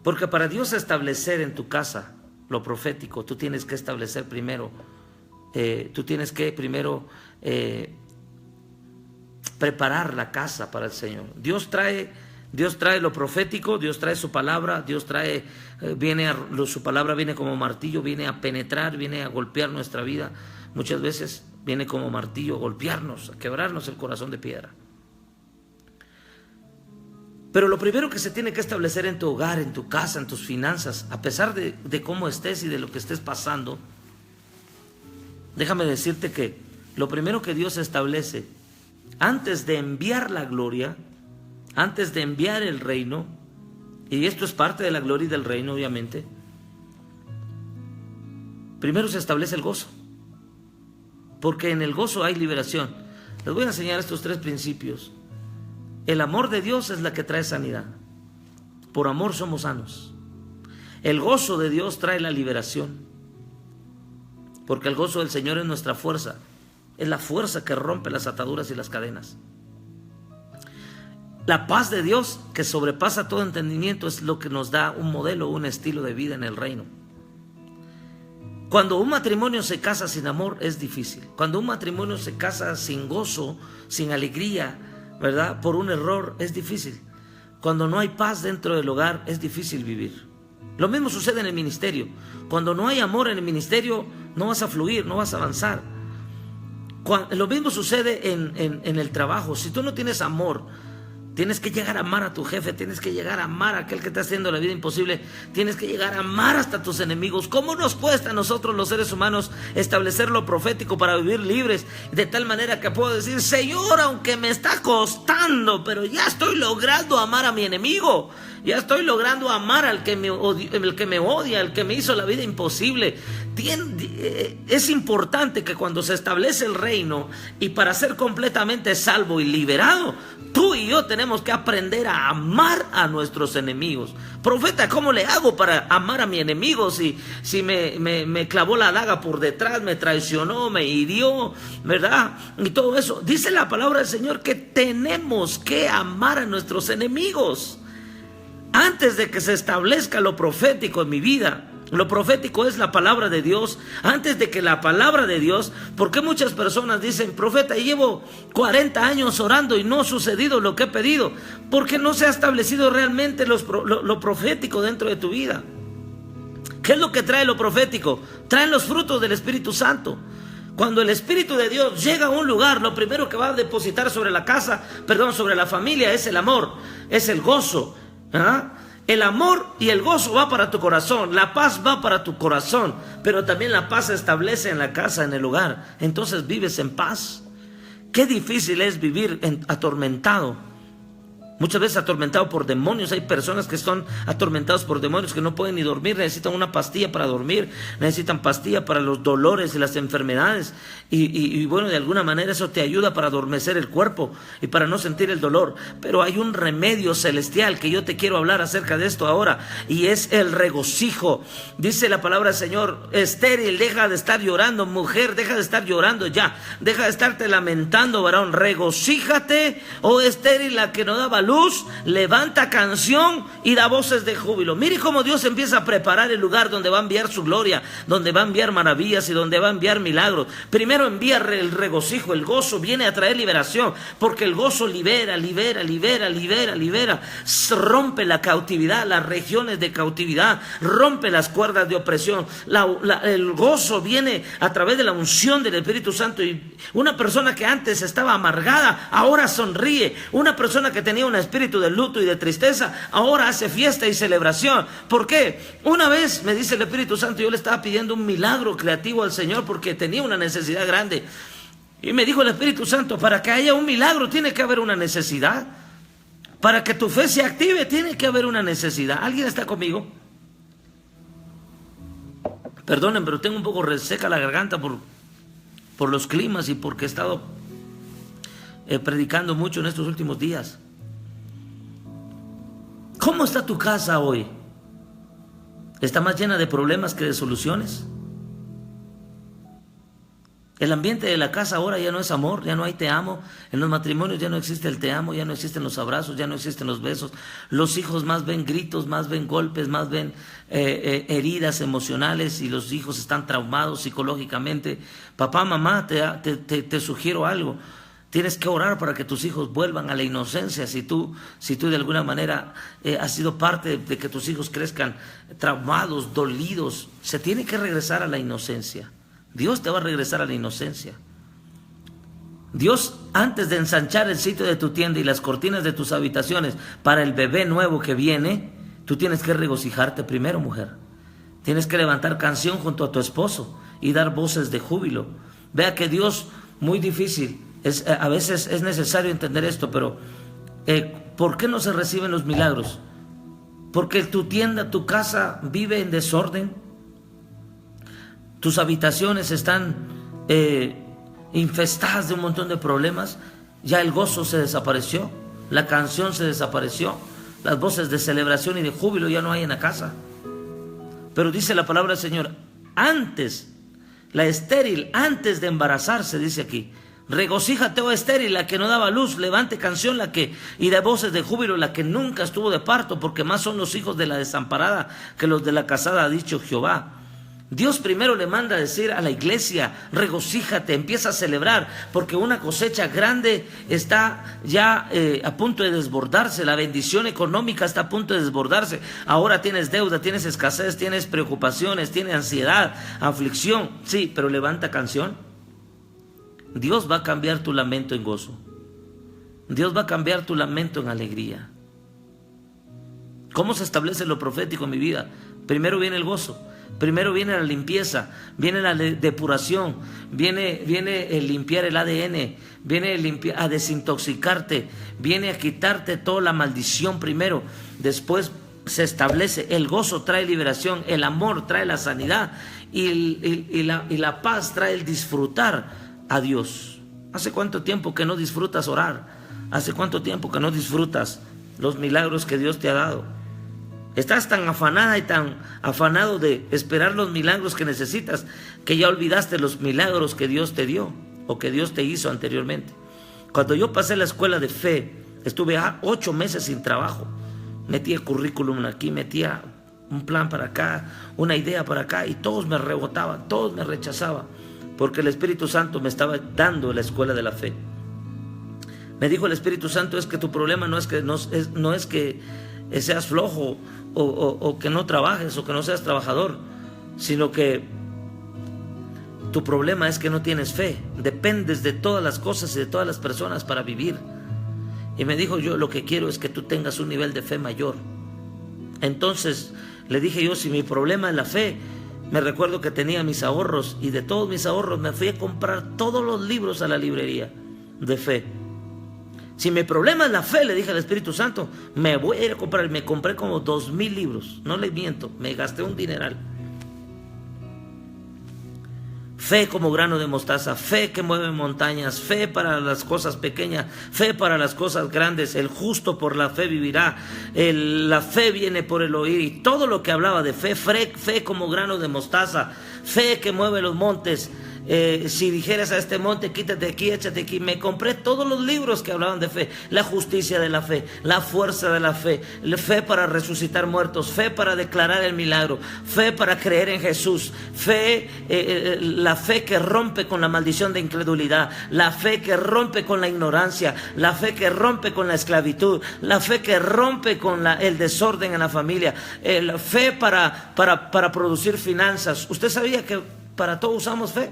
Porque para Dios establecer en tu casa lo profético, tú tienes que establecer primero, preparar la casa para el Señor. Dios trae lo profético, Dios trae su palabra, su palabra viene como martillo, viene a penetrar, viene a golpear nuestra vida. Muchas veces viene como martillo a golpearnos, a quebrarnos el corazón de piedra. Pero lo primero que se tiene que establecer en tu hogar, en tu casa, en tus finanzas, a pesar de cómo estés y de lo que estés pasando, déjame decirte que lo primero que Dios establece, antes de enviar la gloria, antes de enviar el reino, y esto es parte de la gloria y del reino obviamente, primero se establece el gozo, porque en el gozo hay liberación. Les voy a enseñar estos 3 principios. El amor de Dios es la que trae sanidad. Por amor somos sanos. El gozo de Dios trae la liberación, porque el gozo del Señor es nuestra fuerza. Es la fuerza que rompe las ataduras y las cadenas. La paz de Dios, que sobrepasa todo entendimiento, es lo que nos da un modelo, un estilo de vida en el reino. Cuando un matrimonio se casa sin amor es difícil. Cuando un matrimonio se casa sin gozo, sin alegría, ¿verdad? Por un error es difícil. Cuando no hay paz dentro del hogar es difícil vivir. Lo mismo sucede en el ministerio. Cuando no hay amor en el ministerio no vas a fluir, no vas a avanzar. Lo mismo sucede en el trabajo. Si tú no tienes amor, tienes que llegar a amar a tu jefe, tienes que llegar a amar a aquel que está haciendo la vida imposible, tienes que llegar a amar hasta a tus enemigos. ¿Cómo nos cuesta a nosotros los seres humanos establecer lo profético para vivir libres? De tal manera que puedo decir, Señor, aunque me está costando, pero ya estoy logrando amar a mi enemigo. Ya estoy logrando amar al que me odia, al que me hizo la vida imposible. Es importante que cuando se establece el reino y para ser completamente salvo y liberado, tú y yo tenemos que aprender a amar a nuestros enemigos. Profeta, ¿cómo le hago para amar a mi enemigo si me clavó la daga por detrás, me traicionó, me hirió, ¿verdad? Y todo eso. Dice la palabra del Señor que tenemos que amar a nuestros enemigos. Antes de que se establezca lo profético en mi vida, lo profético es la palabra de Dios. Antes de que la palabra de Dios, porque muchas personas dicen, profeta, llevo 40 años orando y no ha sucedido lo que he pedido, porque no se ha establecido realmente lo profético dentro de tu vida. ¿Qué es lo que trae lo profético? Traen los frutos del Espíritu Santo. Cuando el Espíritu de Dios llega a un lugar, lo primero que va a depositar sobre sobre la familia es el amor, es el gozo. ¿Ah? El amor y el gozo va para tu corazón, la paz va para tu corazón, pero también la paz se establece en la casa, en el hogar. Entonces vives en paz. Qué difícil es vivir atormentado. Muchas veces atormentado por demonios. Hay personas que están atormentados por demonios, que no pueden ni dormir, necesitan una pastilla para dormir, necesitan pastilla para los dolores y las enfermedades. Y bueno, de alguna manera eso te ayuda para adormecer el cuerpo y para no sentir el dolor. Pero hay un remedio celestial que yo te quiero hablar acerca de esto ahora, y es el regocijo. Dice la palabra del Señor, estéril, deja de estar llorando, mujer, deja de estar llorando ya, deja de estarte lamentando, varón, regocíjate, oh estéril, la que no daba luz, levanta canción y da voces de júbilo. Mire cómo Dios empieza a preparar el lugar donde va a enviar su gloria, donde va a enviar maravillas y donde va a enviar milagros. Primero envía el regocijo, el gozo viene a traer liberación, porque el gozo libera, rompe la cautividad, las regiones de cautividad, rompe las cuerdas de opresión. El gozo viene a través de la unción del Espíritu Santo, y una persona que antes estaba amargada ahora sonríe. Una persona que tenía un espíritu de luto y de tristeza ahora hace fiesta y celebración. ¿Por qué? Una vez me dice el Espíritu Santo, yo le estaba pidiendo un milagro creativo al Señor porque tenía una necesidad grande, y me dijo el Espíritu Santo, para que haya un milagro tiene que haber una necesidad. Para que tu fe se active tiene que haber una necesidad. ¿Alguien está conmigo? Perdonen, pero tengo un poco reseca la garganta por los climas y porque he estado predicando mucho en estos últimos días. ¿Cómo está tu casa hoy? ¿Está más llena de problemas que de soluciones? El ambiente de la casa ahora ya no es amor, ya no hay te amo. En los matrimonios ya no existe el te amo, ya no existen los abrazos, ya no existen los besos. Los hijos más ven gritos, más ven golpes, más ven heridas emocionales, y los hijos están traumados psicológicamente. Papá, mamá, te sugiero algo. Tienes que orar para que tus hijos vuelvan a la inocencia. Si tú de alguna manera has sido parte de que tus hijos crezcan traumados, dolidos, se tiene que regresar a la inocencia. Dios te va a regresar a la inocencia. Dios, antes de ensanchar el sitio de tu tienda y las cortinas de tus habitaciones para el bebé nuevo que viene, tú tienes que regocijarte primero, mujer. Tienes que levantar canción junto a tu esposo y dar voces de júbilo. Vea que Dios, muy difícil, a veces es necesario entender esto, pero ¿por qué no se reciben los milagros? Porque tu tienda, tu casa vive en desorden. Tus habitaciones están infestadas de un montón de problemas. Ya el gozo se desapareció, la canción se desapareció, las voces de celebración y de júbilo ya no hay en la casa. Pero dice la palabra del Señor, antes, la estéril, antes de embarazarse, dice aquí, regocíjate, oh estéril, la que no daba luz, levante canción, y de voces de júbilo, la que nunca estuvo de parto, porque más son los hijos de la desamparada que los de la casada, ha dicho Jehová. Dios primero le manda a decir a la iglesia, regocíjate, empieza a celebrar, porque una cosecha grande está ya a punto de desbordarse, la bendición económica está a punto de desbordarse. Ahora tienes deuda, tienes escasez, tienes preocupaciones, tienes ansiedad, aflicción, sí, pero levanta canción. Dios va a cambiar tu lamento en gozo. Dios va a cambiar tu lamento en alegría. ¿Cómo se establece lo profético en mi vida? Primero viene el gozo. Primero viene la limpieza, viene la depuración, viene el limpiar el ADN, viene a desintoxicarte, viene a quitarte toda la maldición primero. Después se establece, el gozo trae liberación, el amor trae la sanidad y la paz trae el disfrutar a Dios. ¿Hace cuánto tiempo que no disfrutas orar? ¿Hace cuánto tiempo que no disfrutas los milagros que Dios te ha dado? Estás tan afanada y tan afanado de esperar los milagros que necesitas que ya olvidaste los milagros que Dios te dio o que Dios te hizo anteriormente. Cuando yo pasé la escuela de fe, estuve 8 meses sin trabajo. Metía currículum aquí, metía un plan para acá, una idea para acá, y todos me rebotaban, todos me rechazaban, porque el Espíritu Santo me estaba dando la escuela de la fe. Me dijo el Espíritu Santo, es que tu problema no es que seas flojo o que no trabajes o que no seas trabajador, sino que tu problema es que no tienes fe, dependes de todas las cosas y de todas las personas para vivir. Y me dijo, yo lo que quiero es que tú tengas un nivel de fe mayor. Entonces le dije yo, si mi problema es la fe, me recuerdo que tenía mis ahorros, y de todos mis ahorros me fui a comprar todos los libros a la librería de fe. Si mi problema es la fe, le dije al Espíritu Santo, me voy a ir a comprar. Me compré como 2,000 libros, no le miento, me gasté un dineral. Fe como grano de mostaza, fe que mueve montañas, fe para las cosas pequeñas, fe para las cosas grandes. El justo por la fe vivirá. La fe viene por el oír, y todo lo que hablaba de fe, fe como grano de mostaza, fe que mueve los montes. Si dijeras a este monte, quítate aquí, échate aquí. Me compré todos los libros que hablaban de fe, la justicia de la fe, la fuerza de la fe para resucitar muertos, fe para declarar el milagro, fe para creer en Jesús, la fe que rompe con la maldición de incredulidad, la fe que rompe con la ignorancia, la fe que rompe con la esclavitud, la fe que rompe con el desorden en la familia, la fe para producir finanzas. ¿Usted sabía que para todo usamos fe?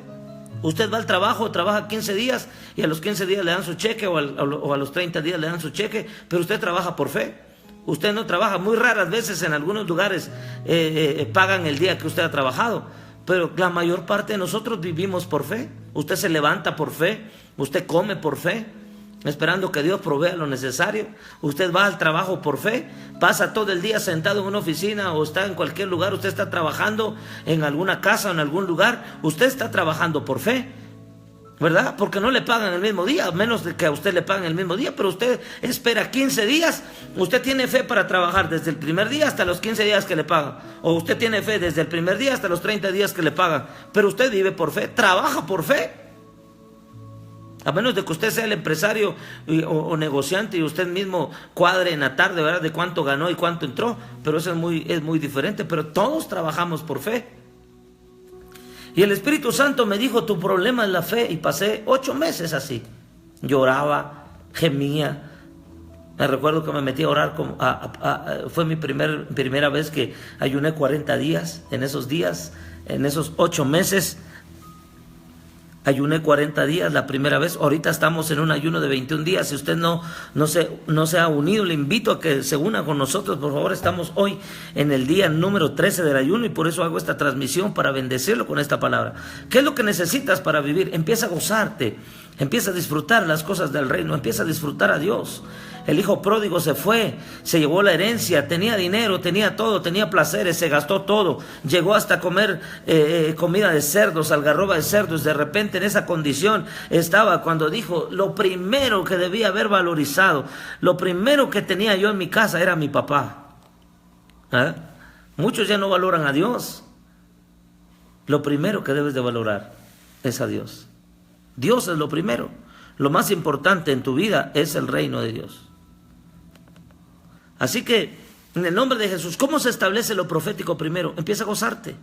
Usted va al trabajo, trabaja 15 días y a los 15 días le dan su cheque, o a los 30 días le dan su cheque, pero usted trabaja por fe. Usted no trabaja, muy raras veces en algunos lugares pagan el día que usted ha trabajado, pero la mayor parte de nosotros vivimos por fe. Usted se levanta por fe, usted come por fe, esperando que Dios provea lo necesario. Usted va al trabajo por fe, pasa todo el día sentado en una oficina o está en cualquier lugar. Usted está trabajando en alguna casa o en algún lugar, usted está trabajando por fe, ¿verdad? Porque no le pagan el mismo día, a menos de que a usted le paguen el mismo día, pero usted espera 15 días, usted tiene fe para trabajar desde el primer día hasta los 15 días que le pagan, o usted tiene fe desde el primer día hasta los 30 días que le pagan, pero usted vive por fe, trabaja por fe. A menos de que usted sea el empresario o negociante y usted mismo cuadre en la tarde, ¿verdad?, de cuánto ganó y cuánto entró, pero eso es muy diferente. Pero todos trabajamos por fe. Y el Espíritu Santo me dijo, tu problema es la fe. Y pasé 8 meses así. Lloraba, gemía. Me recuerdo que me metí a orar, fue mi primera vez que ayuné 40 días. En esos 8 meses, Ayuné 40 días la primera vez. Ahorita estamos en un ayuno de 21 días. Si usted no se ha unido, le invito a que se una con nosotros. Por favor, estamos hoy en el día número 13 del ayuno y por eso hago esta transmisión, para bendecirlo con esta palabra. ¿Qué es lo que necesitas para vivir? Empieza a gozarte. Empieza a disfrutar las cosas del reino. Empieza a disfrutar a Dios. El hijo pródigo se fue, se llevó la herencia, tenía dinero, tenía todo, tenía placeres, se gastó todo. Llegó hasta comer comida de cerdos, algarroba de cerdos. De repente en esa condición estaba cuando dijo: lo primero que debía haber valorizado, lo primero que tenía yo en mi casa era mi papá. Muchos ya no valoran a Dios. Lo primero que debes de valorar es a Dios. Dios es lo primero. Lo más importante en tu vida es el reino de Dios. Así que, en el nombre de Jesús, ¿cómo se establece lo profético primero? Empieza a gozarte.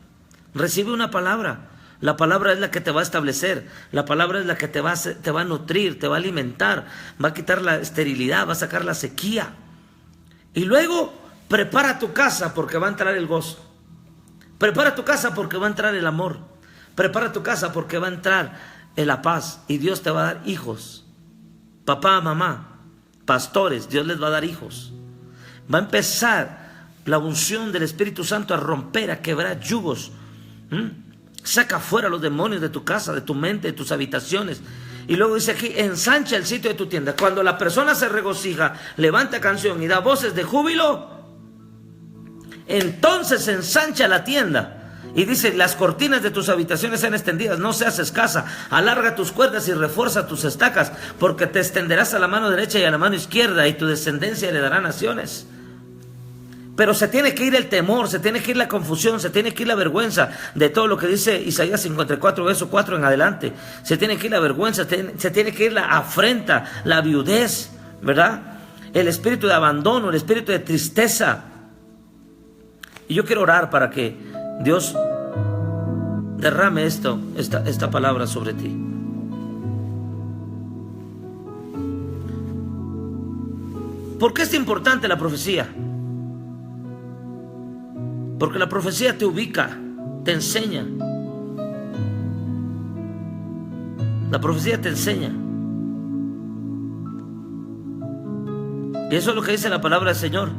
Recibe una palabra. La palabra es la que te va a establecer. La palabra es la que te va a nutrir, te va a alimentar, va a quitar la esterilidad, va a sacar la sequía. Y luego, prepara tu casa porque va a entrar el gozo. Prepara tu casa porque va a entrar el amor. Prepara tu casa porque va a entrar la paz. Y Dios te va a dar hijos. Papá, mamá, pastores, Dios les va a dar hijos. Va a empezar la unción del Espíritu Santo a romper, a quebrar yugos. Saca fuera los demonios de tu casa, de tu mente, de tus habitaciones. Y luego dice aquí: ensancha el sitio de tu tienda. Cuando la persona se regocija, levanta canción y da voces de júbilo, entonces ensancha la tienda. Y dice: las cortinas de tus habitaciones sean extendidas, no seas escasa, alarga tus cuerdas y refuerza tus estacas, porque te extenderás a la mano derecha y a la mano izquierda, y tu descendencia heredará naciones. Pero se tiene que ir el temor, se tiene que ir la confusión, se tiene que ir la vergüenza de todo lo que dice Isaías 54, verso 4 en adelante. Se tiene que ir la vergüenza, se tiene que ir la afrenta, la viudez, ¿verdad? El espíritu de abandono, el espíritu de tristeza. Y yo quiero orar para que Dios derrame esta palabra sobre ti. ¿Por qué es importante la profecía? Porque la profecía te ubica, te enseña. La profecía te enseña. Y eso es lo que dice la palabra del Señor.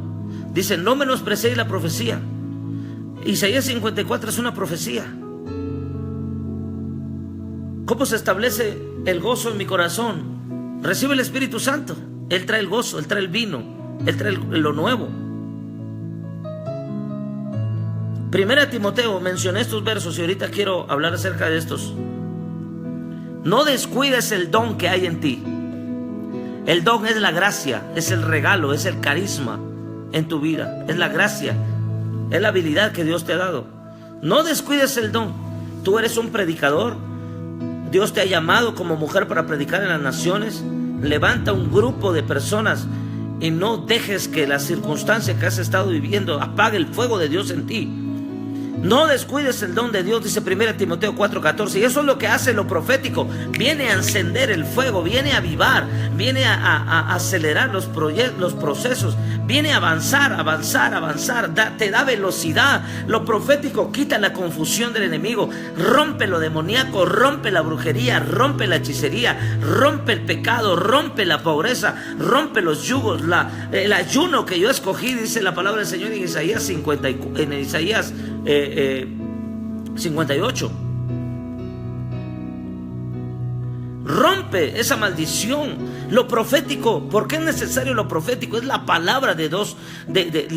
Dice: no menosprecéis la profecía. Isaías 54 es una profecía. ¿Cómo se establece el gozo en mi corazón? Recibe el Espíritu Santo. Él trae el gozo, Él trae el vino, Él trae lo nuevo. Primera Timoteo, mencioné estos versos y ahorita quiero hablar acerca de estos. No descuides el don que hay en ti. El don es la gracia, es el regalo, es el carisma en tu vida. Es la gracia, es la habilidad que Dios te ha dado. No descuides el don. Tú eres un predicador. Dios te ha llamado como mujer para predicar en las naciones. Levanta un grupo de personas y no dejes que la circunstancia que has estado viviendo apague el fuego de Dios en ti. No descuides el don de Dios, dice 1 Timoteo 4:14. Y eso es lo que hace lo profético. Viene a encender el fuego, viene a avivar, viene a acelerar los procesos, viene a avanzar, te da velocidad. Lo profético quita la confusión del enemigo, rompe lo demoníaco, rompe la brujería, rompe la hechicería, rompe el pecado, rompe la pobreza, rompe los yugos. El ayuno que yo escogí, dice la palabra del Señor en Isaías 58. Rompe esa maldición. Lo profético, ¿por qué es necesario lo profético? Es la palabra de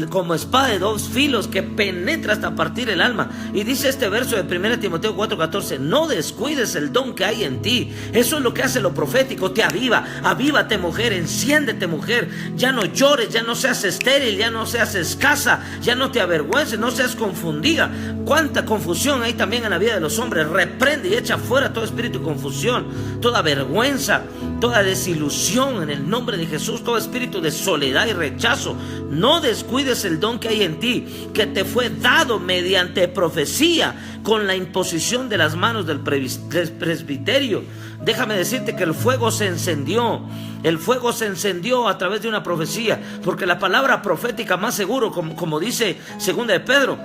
como espada de dos filos que penetra hasta partir el alma. Y dice este verso de 1 Timoteo 4:14: no descuides el don que hay en ti. Eso es lo que hace lo profético, te aviva. Avívate, mujer, enciéndete, mujer. Ya no llores, ya no seas estéril, ya no seas escasa, ya no te avergüences, no seas confundida. Cuánta confusión hay también en la vida de los hombres. Reprende y echa fuera todo espíritu de confusión, toda vergüenza, toda desilusión en el nombre de Jesús, todo espíritu de soledad y rechazo. No descuides el don que hay en ti, que te fue dado mediante profecía con la imposición de las manos del presbiterio. Déjame decirte que el fuego se encendió. El fuego se encendió a través de una profecía, porque la palabra profética más seguro, como dice 2 de Pedro,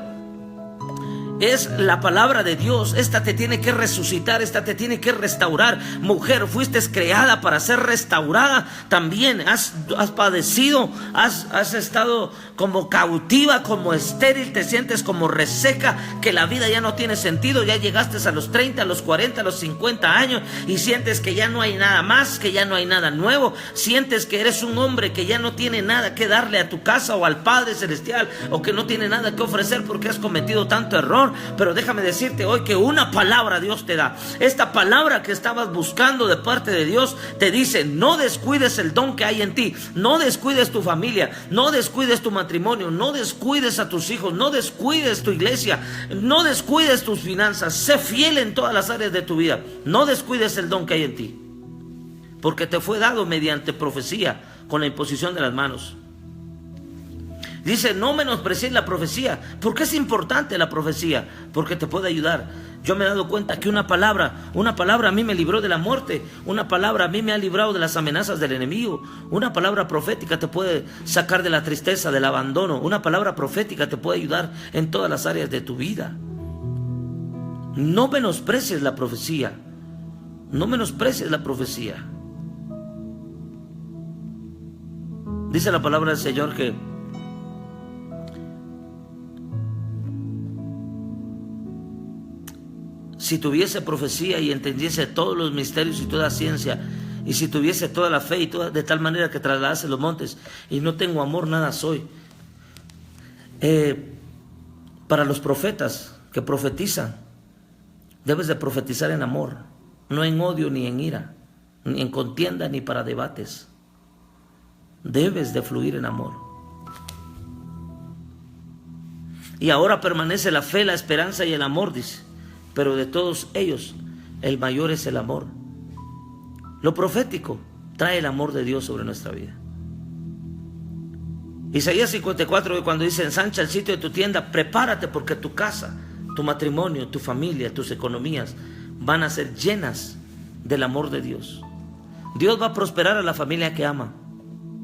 es la palabra de Dios. Esta te tiene que resucitar, esta te tiene que restaurar. Mujer, fuiste creada para ser restaurada. También has padecido, has estado como cautiva, como estéril, te sientes como reseca, que la vida ya no tiene sentido. Ya llegaste a los 30, a los 40, a los 50 años y sientes que ya no hay nada más, que ya no hay nada nuevo. Sientes que eres un hombre que ya no tiene nada que darle a tu casa o al Padre Celestial, o que no tiene nada que ofrecer porque has cometido tanto error. Pero déjame decirte hoy que una palabra Dios te da. Esta palabra que estabas buscando de parte de Dios te dice: no descuides el don que hay en ti, no descuides tu familia, no descuides tu matrimonio, no descuides a tus hijos, no descuides tu iglesia, no descuides tus finanzas. Sé fiel en todas las áreas de tu vida. No descuides el don que hay en ti, porque te fue dado mediante profecía, con la imposición de las manos. Dice: no menosprecies la profecía. ¿Por qué es importante la profecía? Porque te puede ayudar. Yo me he dado cuenta que una palabra a mí me libró de la muerte. Una palabra a mí me ha librado de las amenazas del enemigo. Una palabra profética te puede sacar de la tristeza, del abandono. Una palabra profética te puede ayudar en todas las áreas de tu vida. No menosprecies la profecía. No menosprecies la profecía. Dice la palabra del Señor que si tuviese profecía y entendiese todos los misterios y toda ciencia, y si tuviese toda la fe y toda, de tal manera que trasladase los montes, y no tengo amor, nada soy. Para los profetas que profetizan, debes de profetizar en amor, no en odio ni en ira, ni en contienda ni para debates. Debes de fluir en amor. Y ahora permanece la fe, la esperanza y el amor, dice. Pero de todos ellos, el mayor es el amor. Lo profético trae el amor de Dios sobre nuestra vida. Isaías 54, cuando dice: ensancha el sitio de tu tienda, prepárate, porque tu casa, tu matrimonio, tu familia, tus economías van a ser llenas del amor de Dios. Dios va a prosperar a la familia que ama.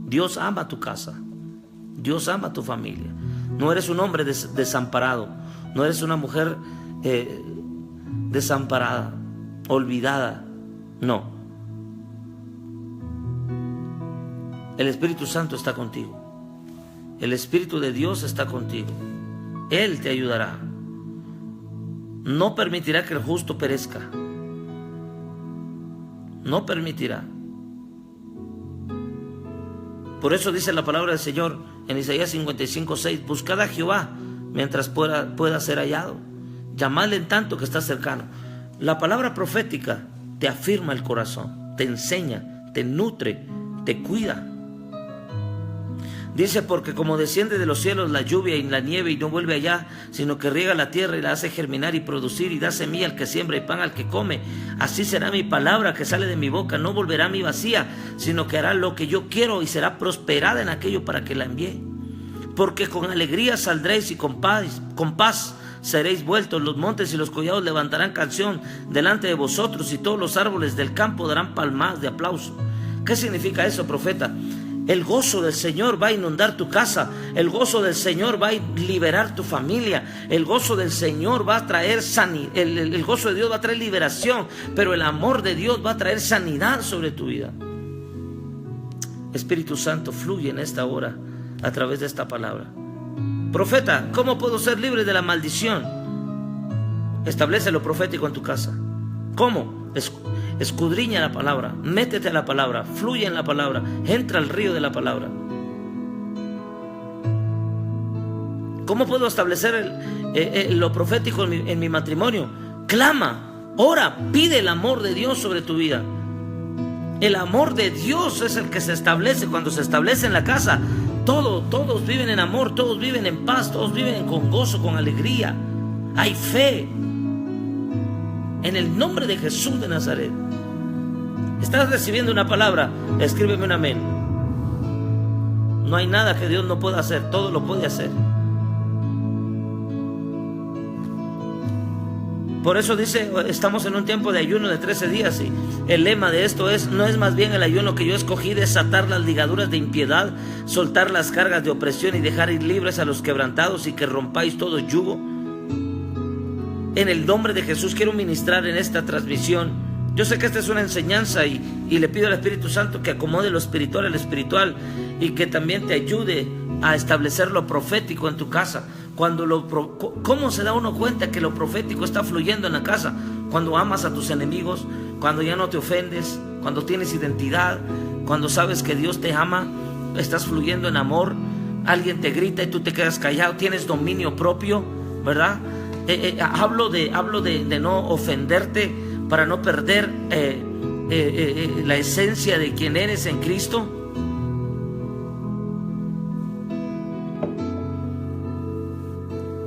Dios ama tu casa. Dios ama tu familia. No eres un hombre desamparado. No eres una mujer desamparada, olvidada. No. El Espíritu Santo está contigo. El Espíritu de Dios está contigo. Él te ayudará. No permitirá que el justo perezca. No permitirá. Por eso dice la palabra del Señor en Isaías 55:6: buscad a Jehová mientras pueda ser hallado. Llamadle en tanto que está cercano. La palabra profética te afirma el corazón, te enseña, te nutre, te cuida. Dice: porque como desciende de los cielos la lluvia y la nieve y no vuelve allá, sino que riega la tierra y la hace germinar y producir y da semilla al que siembra y pan al que come, así será mi palabra que sale de mi boca. No volverá a mí vacía, sino que hará lo que yo quiero y será prosperada en aquello para que la envíe. Porque con alegría saldréis y con paz seréis vueltos. Los montes y los collados levantarán canción delante de vosotros, y todos los árboles del campo darán palmas de aplauso. ¿Qué significa eso, profeta? El gozo del Señor va a inundar tu casa. El gozo del Señor va a liberar tu familia. El gozo del Señor va a traer sanidad. El gozo de Dios va a traer liberación. Pero el amor de Dios va a traer sanidad sobre tu vida. Espíritu Santo, fluye en esta hora a través de esta palabra. Profeta, ¿cómo puedo ser libre de la maldición? Establece lo profético en tu casa. ¿Cómo? Escudriña la palabra, métete a la palabra, fluye en la palabra, entra al río de la palabra. ¿Cómo puedo establecer lo profético en mi matrimonio? Clama, ora, pide el amor de Dios sobre tu vida. El amor de Dios es el que se establece. Cuando se establece en la casa, todos viven en amor, todos viven en paz, todos viven con gozo, con alegría. Hay fe. En el nombre de Jesús de Nazaret. ¿Estás recibiendo una palabra? Escríbeme un amén. No hay nada que Dios no pueda hacer, todo lo puede hacer. Por eso dice, estamos en un tiempo de ayuno de 13 días y el lema de esto no es más bien el ayuno que yo escogí: desatar las ligaduras de impiedad, soltar las cargas de opresión y dejar ir libres a los quebrantados, y que rompáis todo yugo. En el nombre de Jesús quiero ministrar en esta transmisión. Yo sé que esta es una enseñanza y le pido al Espíritu Santo que acomode lo espiritual al espiritual y que también te ayude a establecer lo profético en tu casa. ¿Cómo se da uno cuenta que lo profético está fluyendo en la casa? Cuando amas a tus enemigos, cuando ya no te ofendes, cuando tienes identidad, cuando sabes que Dios te ama, estás fluyendo en amor, alguien te grita y tú te quedas callado, tienes dominio propio, ¿verdad? Hablo de no ofenderte para no perder la esencia de quien eres en Cristo.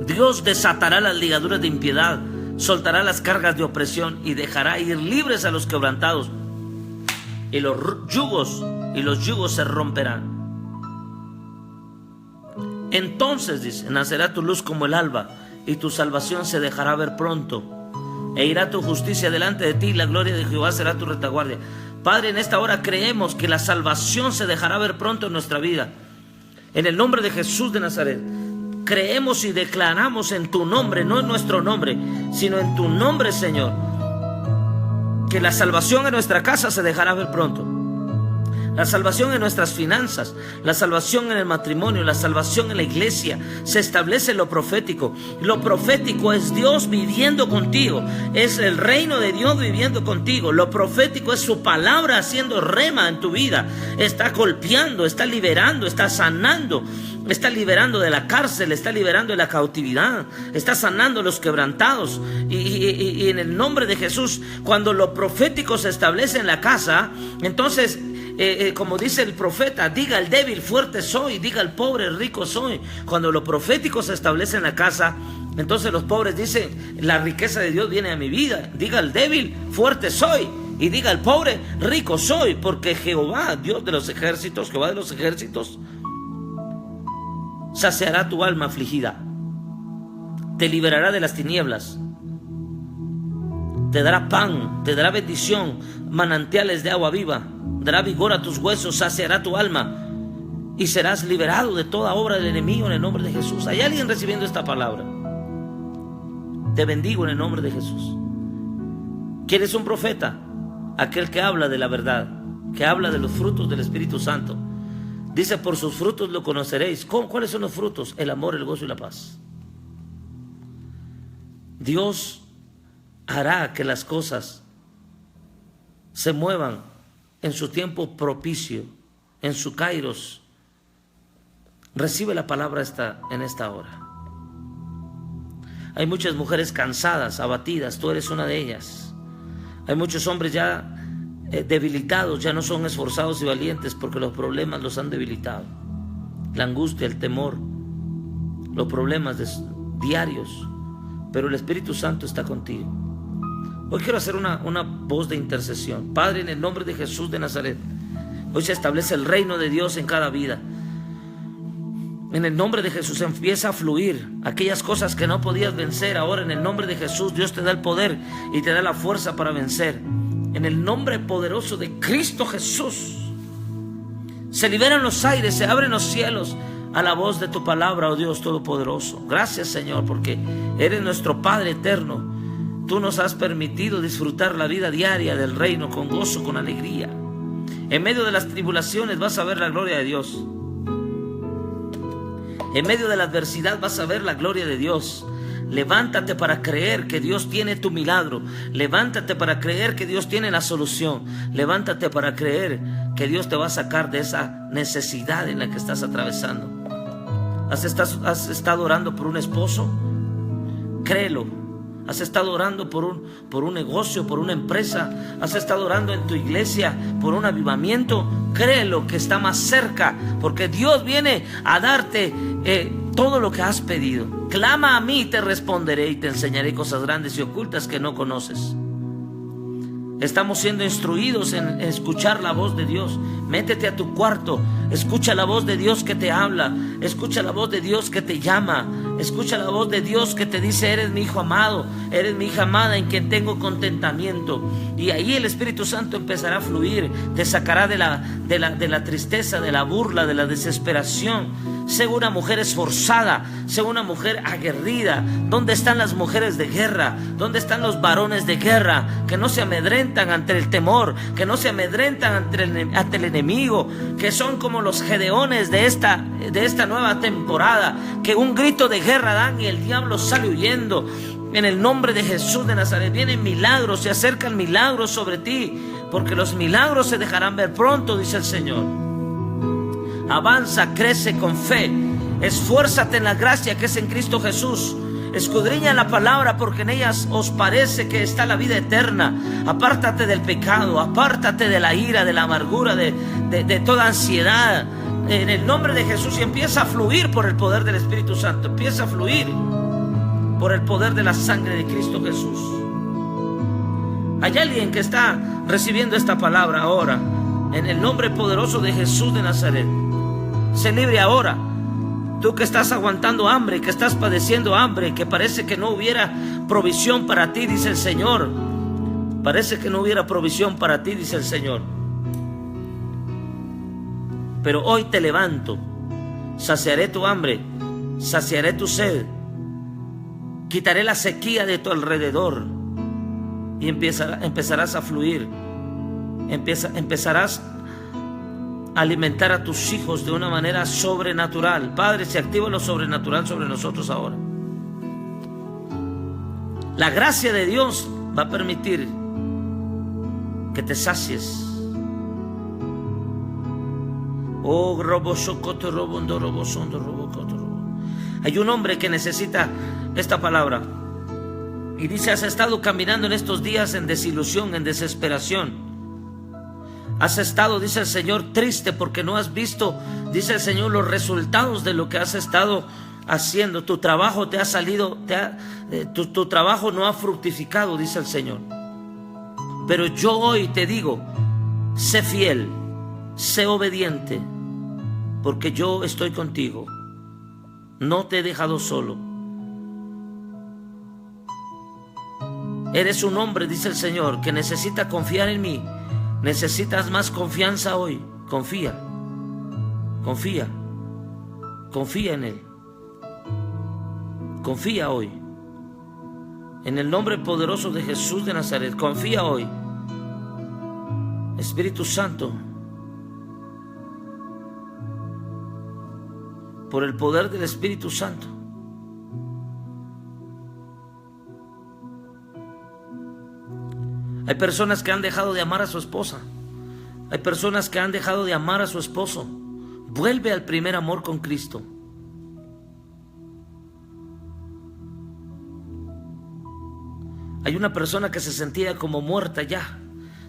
Dios desatará las ligaduras de impiedad, soltará las cargas de opresión y dejará ir libres a los quebrantados, y los yugos se romperán. Entonces, dice, nacerá tu luz como el alba, y tu salvación se dejará ver pronto, e irá tu justicia delante de ti, y la gloria de Jehová será tu retaguardia. Padre, en esta hora creemos que la salvación se dejará ver pronto en nuestra vida. En el nombre de Jesús de Nazaret, creemos y declaramos en tu nombre, no en nuestro nombre, sino en tu nombre, Señor, que la salvación en nuestra casa se dejará ver pronto. La salvación en nuestras finanzas, la salvación en el matrimonio, la salvación en la iglesia. Se establece lo profético. Lo profético es Dios viviendo contigo, es el reino de Dios viviendo contigo. Lo profético es su palabra haciendo rema en tu vida. Está golpeando, está liberando, está sanando, está liberando de la cárcel, está liberando de la cautividad, está sanando a los quebrantados. Y en el nombre de Jesús, cuando lo profético se establece en la casa, entonces como dice el profeta, diga el débil, fuerte soy, diga el pobre, rico soy. Cuando lo profético se establece en la casa, entonces los pobres dicen, la riqueza de Dios viene a mi vida. Diga el débil, fuerte soy, y diga el pobre, rico soy, porque Jehová, Dios de los ejércitos, Jehová de los ejércitos, saciará tu alma afligida, te liberará de las tinieblas, te dará pan, te dará bendición, manantiales de agua viva, dará vigor a tus huesos, saciará tu alma y serás liberado de toda obra del enemigo en el nombre de Jesús. ¿Hay alguien recibiendo esta palabra? Te bendigo en el nombre de Jesús. ¿Quién es un profeta? Aquel que habla de la verdad, que habla de los frutos del Espíritu Santo. Dice, por sus frutos lo conoceréis. ¿Cuáles son los frutos? El amor, el gozo y la paz. Dios hará que las cosas se muevan en su tiempo propicio, en su kairos. Recibe la palabra en esta hora. Hay muchas mujeres cansadas, abatidas, tú eres una de ellas. Hay muchos hombres ya debilitados, ya no son esforzados y valientes porque los problemas los han debilitado. La angustia, el temor, los problemas diarios, pero el Espíritu Santo está contigo. Hoy quiero hacer una voz de intercesión. Padre, en el nombre de Jesús de Nazaret, hoy se establece el reino de Dios en cada vida. En el nombre de Jesús empieza a fluir aquellas cosas que no podías vencer. Ahora en el nombre de Jesús Dios te da el poder y te da la fuerza para vencer. En el nombre poderoso de Cristo Jesús se liberan los aires, se abren los cielos a la voz de tu palabra, oh Dios Todopoderoso. Gracias, Señor, porque eres nuestro Padre eterno. Tú nos has permitido disfrutar la vida diaria del reino con gozo, con alegría. En medio de las tribulaciones vas a ver la gloria de Dios. En medio de la adversidad vas a ver la gloria de Dios. Levántate para creer que Dios tiene tu milagro. Levántate para creer que Dios tiene la solución. Levántate para creer que Dios te va a sacar de esa necesidad en la que estás atravesando. ¿Has estado orando por un esposo? Créelo. ¿Has estado orando por un negocio, por una empresa? ¿Has estado orando en tu iglesia por un avivamiento? Créelo que está más cerca, porque Dios viene a darte todo lo que has pedido. Clama a mí y te responderé y te enseñaré cosas grandes y ocultas que no conoces. Estamos siendo instruidos en escuchar la voz de Dios. Métete a tu cuarto, escucha la voz de Dios que te habla, escucha la voz de Dios que te llama, escucha la voz de Dios que te dice, eres mi hijo amado, eres mi hija amada en quien tengo contentamiento. Y ahí el Espíritu Santo empezará a fluir, te sacará de la tristeza, de la burla, de la desesperación. Sé una mujer esforzada, sé una mujer aguerrida. ¿Dónde están las mujeres de guerra? ¿Dónde están los varones de guerra que no se amedrentan ante el temor, que no se amedrentan ante el enemigo, que son como los gedeones de esta nueva temporada, que un grito de guerra dan y el diablo sale huyendo? En el nombre de Jesús de Nazaret vienen milagros, se acercan milagros sobre ti, porque los milagros se dejarán ver pronto, dice el Señor. Avanza, crece con fe, esfuérzate en la gracia que es en Cristo Jesús. Escudriña la palabra, porque en ellas os parece que está la vida eterna. Apártate del pecado, apártate de la ira, de la amargura, de toda ansiedad, en el nombre de Jesús, y empieza a fluir por el poder del Espíritu Santo. Empieza a fluir por el poder de la sangre de Cristo Jesús. Hay alguien que está recibiendo esta palabra ahora, en el nombre poderoso de Jesús de Nazaret. Sé libre ahora. Tú que estás aguantando hambre, que estás padeciendo hambre, que parece que no hubiera provisión para ti, dice el Señor. Parece que no hubiera provisión para ti, dice el Señor. Pero hoy te levanto, saciaré tu hambre, saciaré tu sed, quitaré la sequía de tu alrededor y empezarás a fluir. Empezarás a alimentar a tus hijos de una manera sobrenatural. Padre, se activa lo sobrenatural sobre nosotros ahora. La gracia de Dios va a permitir que te sacies. Oh, hay un hombre que necesita esta palabra y dice: has estado caminando en estos días en desilusión, en desesperación. Has estado, dice el Señor, triste porque no has visto, dice el Señor, los resultados de lo que has estado haciendo. Tu trabajo te ha salido, tu trabajo no ha fructificado, dice el Señor. Pero yo hoy te digo: sé fiel, sé obediente, porque yo estoy contigo. No te he dejado solo. Eres un hombre, dice el Señor, que necesita confiar en mí. Necesitas más confianza hoy. Confía, confía, confía en Él. Confía hoy. En el nombre poderoso de Jesús de Nazaret, confía hoy. Espíritu Santo, por el poder del Espíritu Santo, hay personas que han dejado de amar a su esposa. Hay personas que han dejado de amar a su esposo. Vuelve al primer amor con Cristo. Hay una persona que se sentía como muerta ya,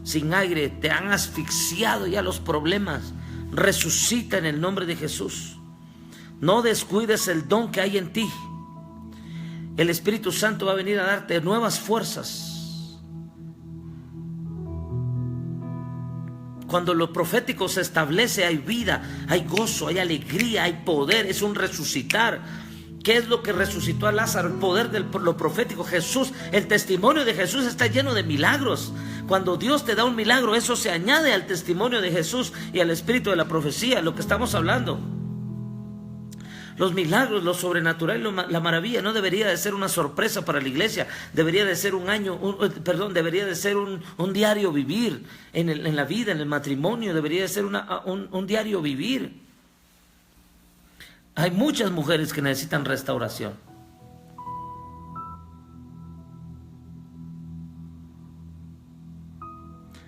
sin aire. Te han asfixiado ya los problemas. Resucita en el nombre de Jesús. No descuides el don que hay en ti. El Espíritu Santo va a venir a darte nuevas fuerzas. Cuando lo profético se establece, hay vida, hay gozo, hay alegría, hay poder, es un resucitar. ¿Qué es lo que resucitó a Lázaro? El poder de lo profético. Jesús, el testimonio de Jesús está lleno de milagros. Cuando Dios te da un milagro, eso se añade al testimonio de Jesús y al espíritu de la profecía, lo que estamos hablando. Los milagros, lo sobrenatural, la maravilla no debería de ser una sorpresa para la iglesia. Debería de ser debería de ser un diario vivir en la vida, en el matrimonio. Debería de ser un diario vivir. Hay muchas mujeres que necesitan restauración.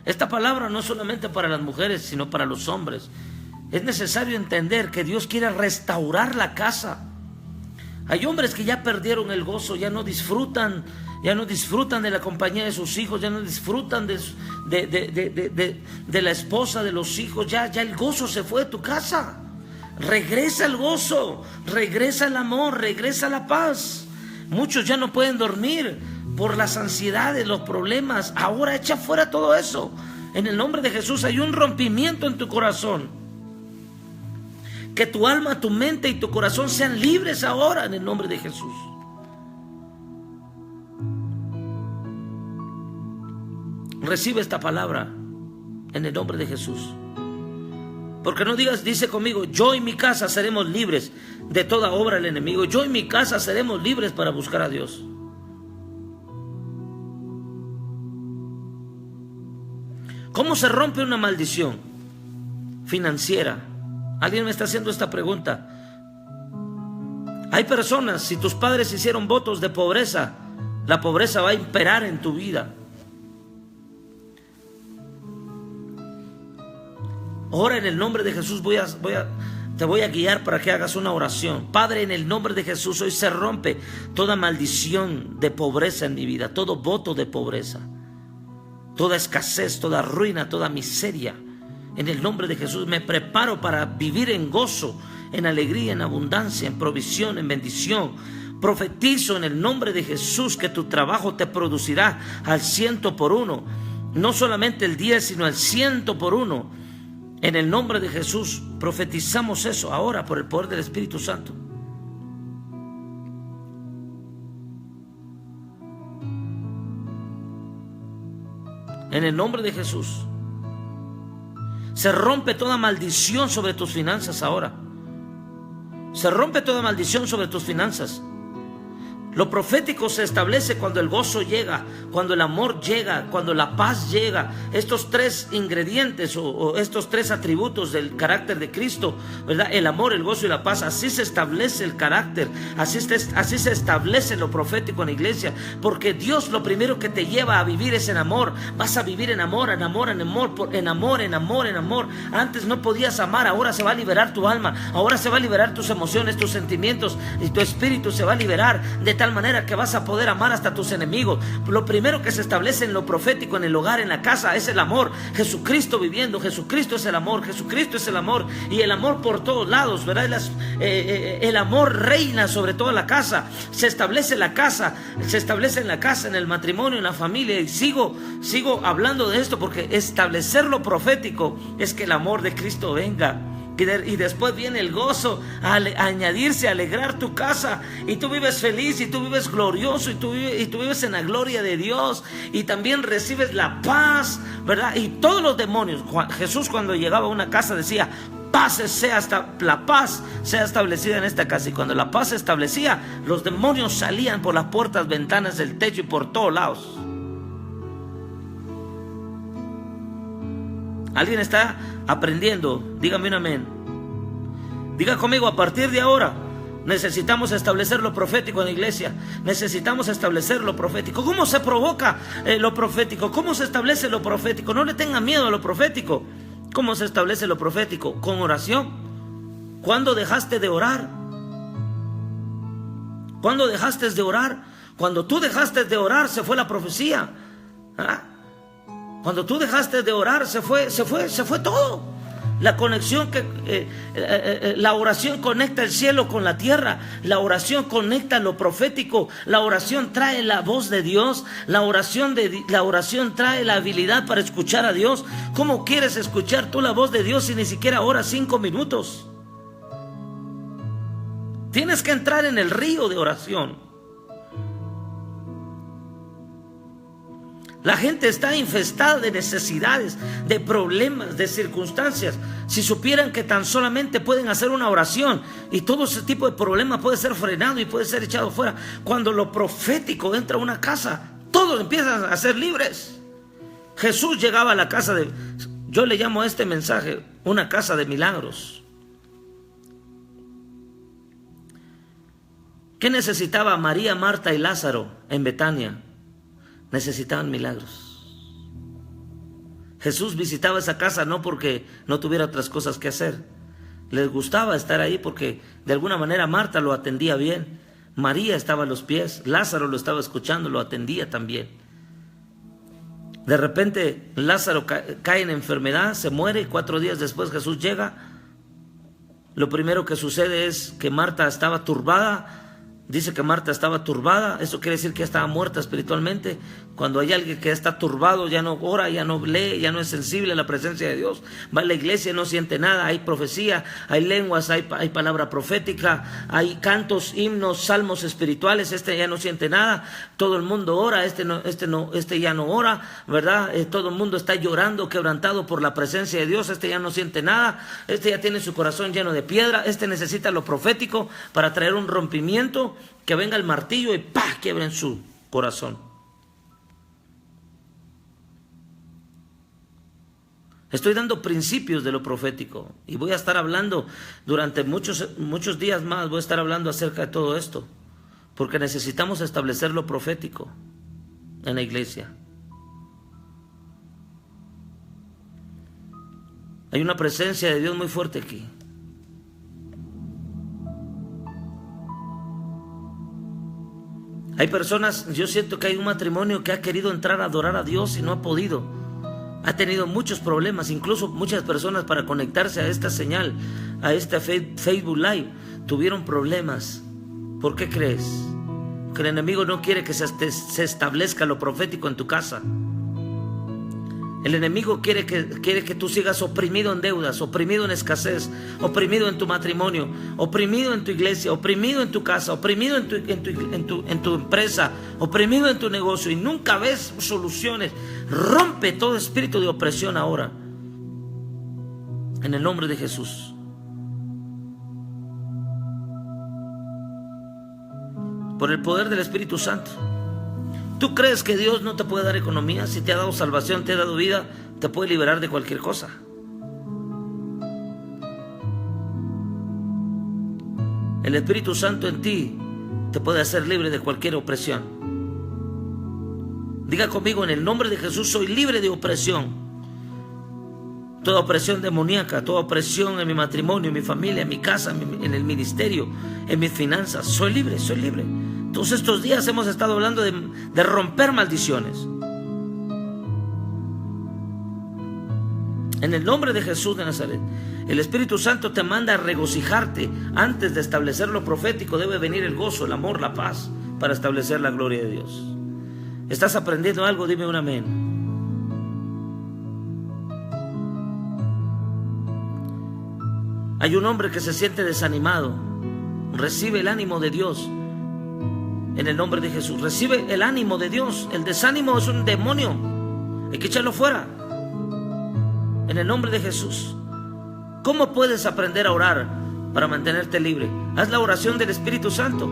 Esta palabra no es solamente para las mujeres, sino para los hombres. Es necesario entender que Dios quiere restaurar la casa. Hay hombres que ya perdieron el gozo, ya no disfrutan de la compañía de sus hijos, ya no disfrutan de la esposa, de los hijos. Ya el gozo se fue de tu casa. Regresa el gozo, regresa el amor, regresa la paz. Muchos ya no pueden dormir por las ansiedades, los problemas. Ahora echa fuera todo eso. En el nombre de Jesús hay un rompimiento en tu corazón. Que tu alma, tu mente y tu corazón sean libres ahora en el nombre de Jesús. Recibe esta palabra en el nombre de Jesús. Porque no digas, dice conmigo, yo y mi casa seremos libres de toda obra del enemigo. Yo y mi casa seremos libres para buscar a Dios. ¿Cómo se rompe una maldición financiera? Alguien me está haciendo esta pregunta. Hay personas, si tus padres hicieron votos de pobreza, la pobreza va a imperar en tu vida. Ahora en el nombre de Jesús te voy a guiar para que hagas una oración. Padre, en el nombre de Jesús, hoy se rompe toda maldición de pobreza en mi vida, todo voto de pobreza, toda escasez, toda ruina, toda miseria. En el nombre de Jesús me preparo para vivir en gozo, en alegría, en abundancia, en provisión, en bendición. Profetizo en el nombre de Jesús que tu trabajo te producirá al 100%. No solamente el 10, sino al 100%. En el nombre de Jesús profetizamos eso ahora por el poder del Espíritu Santo. En el nombre de Jesús se rompe toda maldición sobre tus finanzas ahora. Se rompe toda maldición sobre tus finanzas. Lo profético se establece cuando el gozo llega, cuando el amor llega, cuando la paz llega. Estos tres ingredientes o estos tres atributos del carácter de Cristo, ¿verdad? El amor, el gozo y la paz. Así se establece el carácter, así se establece lo profético en la iglesia. Porque Dios lo primero que te lleva a vivir es en amor. Vas a vivir en amor, en amor, en amor, en amor, en amor, en amor. Antes no podías amar, ahora se va a liberar tu alma, ahora se va a liberar tus emociones, tus sentimientos y tu espíritu se va a liberar de tal manera que vas a poder amar hasta tus enemigos. Lo primero que se establece en lo profético, en el hogar, en la casa, es el amor. Jesucristo viviendo, Jesucristo es el amor, Jesucristo es el amor, y el amor por todos lados, ¿verdad? El amor reina sobre toda la casa. Se establece la casa, se establece en la casa, en el matrimonio, en la familia, y sigo hablando de esto porque establecer lo profético es que el amor de Cristo venga. Y después viene el gozo a añadirse, a alegrar tu casa, y tú vives feliz, y tú vives glorioso, y tú vives en la gloria de Dios, y también recibes la paz, ¿verdad? Y todos los demonios, Jesús cuando llegaba a una casa decía, la paz sea establecida en esta casa, y cuando la paz se establecía, los demonios salían por las puertas, ventanas, del techo y por todos lados. ¿Alguien está aprendiendo? Dígame un amén. Diga conmigo, a partir de ahora necesitamos establecer lo profético en la iglesia. Necesitamos establecer lo profético. ¿Cómo se provoca lo profético? ¿Cómo se establece lo profético? No le tengan miedo a lo profético. ¿Cómo se establece lo profético? Con oración. ¿Cuándo dejaste de orar? ¿Cuándo dejaste de orar? Cuando tú dejaste de orar se fue la profecía. ¿Ah? Cuando tú dejaste de orar se fue todo. La conexión la oración conecta el cielo con la tierra. La oración conecta lo profético. La oración trae la voz de Dios. La oración trae la habilidad para escuchar a Dios. ¿Cómo quieres escuchar tú la voz de Dios si ni siquiera oras 5 minutos? Tienes que entrar en el río de oración. La gente está infestada de necesidades, de problemas, de circunstancias. Si supieran que tan solamente pueden hacer una oración y todo ese tipo de problema puede ser frenado y puede ser echado fuera. Cuando lo profético entra a una casa, todos empiezan a ser libres. Jesús llegaba a la casa yo le llamo a este mensaje una casa de milagros. ¿Qué necesitaba María, Marta y Lázaro en Betania? Necesitaban milagros. Jesús visitaba esa casa no porque no tuviera otras cosas que hacer. Les gustaba estar ahí porque de alguna manera Marta lo atendía bien. María estaba a los pies. Lázaro lo estaba escuchando, lo atendía también. De repente Lázaro cae en enfermedad, se muere, y 4 días después Jesús llega. Lo primero que sucede es que Marta estaba turbada Dice que Marta estaba turbada, eso quiere decir que estaba muerta espiritualmente. Cuando hay alguien que está turbado, ya no ora, ya no lee, ya no es sensible a la presencia de Dios. Va a la iglesia, no siente nada, hay profecía, hay lenguas, hay palabra profética, hay cantos, himnos, salmos espirituales. Este ya no siente nada, todo el mundo ora, este ya no ora, ¿verdad? Todo el mundo está llorando, quebrantado por la presencia de Dios. Este ya no siente nada, este ya tiene su corazón lleno de piedra, este necesita lo profético para traer un rompimiento, que venga el martillo y ¡pah!, quiebre en su corazón. Estoy dando principios de lo profético y voy a estar hablando durante muchos días más, voy a estar hablando acerca de todo esto, porque necesitamos establecer lo profético en la iglesia. Hay una presencia de Dios muy fuerte aquí. Hay personas, yo siento que hay un matrimonio que ha querido entrar a adorar a Dios y no ha podido. Ha tenido muchos problemas, incluso muchas personas para conectarse a esta señal, a este Facebook Live, tuvieron problemas. ¿Por qué crees? Porque el enemigo no quiere que se establezca lo profético en tu casa. El enemigo quiere que tú sigas oprimido en deudas, oprimido en escasez, oprimido en tu matrimonio, oprimido en tu iglesia, oprimido en tu casa, oprimido en tu empresa, oprimido en tu negocio y nunca ves soluciones. Rompe todo espíritu de opresión ahora, en el nombre de Jesús. Por el poder del Espíritu Santo. ¿Tú crees que Dios no te puede dar economía? Si te ha dado salvación, te ha dado vida, te puede liberar de cualquier cosa. El Espíritu Santo en ti te puede hacer libre de cualquier opresión. Diga conmigo, en el nombre de Jesús soy libre de opresión. Toda opresión demoníaca, toda opresión en mi matrimonio, en mi familia, en mi casa, en el ministerio, en mis finanzas. Soy libre, soy libre. Todos estos días hemos estado hablando de romper maldiciones. En el nombre de Jesús de Nazaret, el Espíritu Santo te manda a regocijarte. Antes de establecer lo profético debe venir el gozo, el amor, la paz, para establecer la gloria de Dios. ¿Estás aprendiendo algo? Dime un amén. Hay un hombre que se siente desanimado. Recibe el ánimo de Dios. En el nombre de Jesús, recibe el ánimo de Dios. El desánimo es un demonio, hay que echarlo fuera. En el nombre de Jesús. ¿Cómo puedes aprender a orar para mantenerte libre? Haz la oración del Espíritu Santo.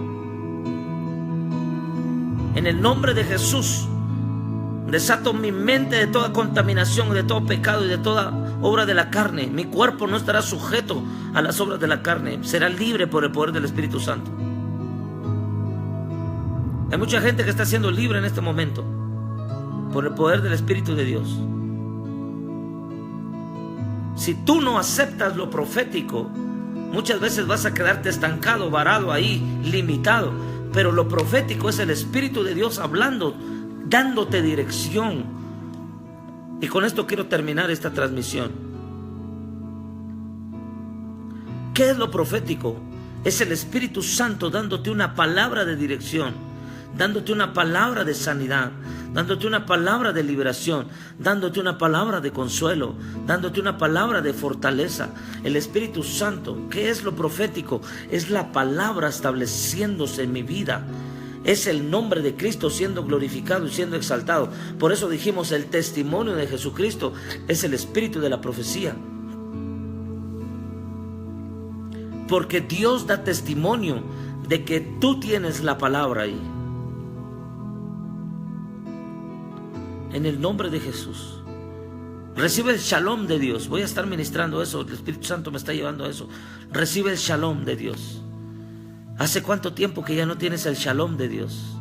En el nombre de Jesús, desato mi mente de toda contaminación, de todo pecado y de toda obra de la carne. Mi cuerpo no estará sujeto a las obras de la carne, será libre por el poder del Espíritu Santo. Hay mucha gente que está siendo libre en este momento por el poder del Espíritu de Dios. Si tú no aceptas lo profético, muchas veces vas a quedarte estancado, varado ahí, limitado. Pero lo profético es el Espíritu de Dios hablando, dándote dirección. Y con esto quiero terminar esta transmisión. ¿Qué es lo profético? Es el Espíritu Santo dándote una palabra de dirección, dándote una palabra de sanidad, dándote una palabra de liberación, dándote una palabra de consuelo, dándote una palabra de fortaleza. El Espíritu Santo, ¿qué es lo profético? Es la palabra estableciéndose en mi vida. Es el nombre de Cristo siendo glorificado y siendo exaltado. Por eso dijimos, el testimonio de Jesucristo es el espíritu de la profecía. Porque Dios da testimonio de que tú tienes la palabra ahí. En el nombre de Jesús. Recibe el shalom de Dios. Voy a estar ministrando eso. El Espíritu Santo me está llevando a eso. Recibe el shalom de Dios. ¿Hace cuánto tiempo que ya no tienes el shalom de Dios?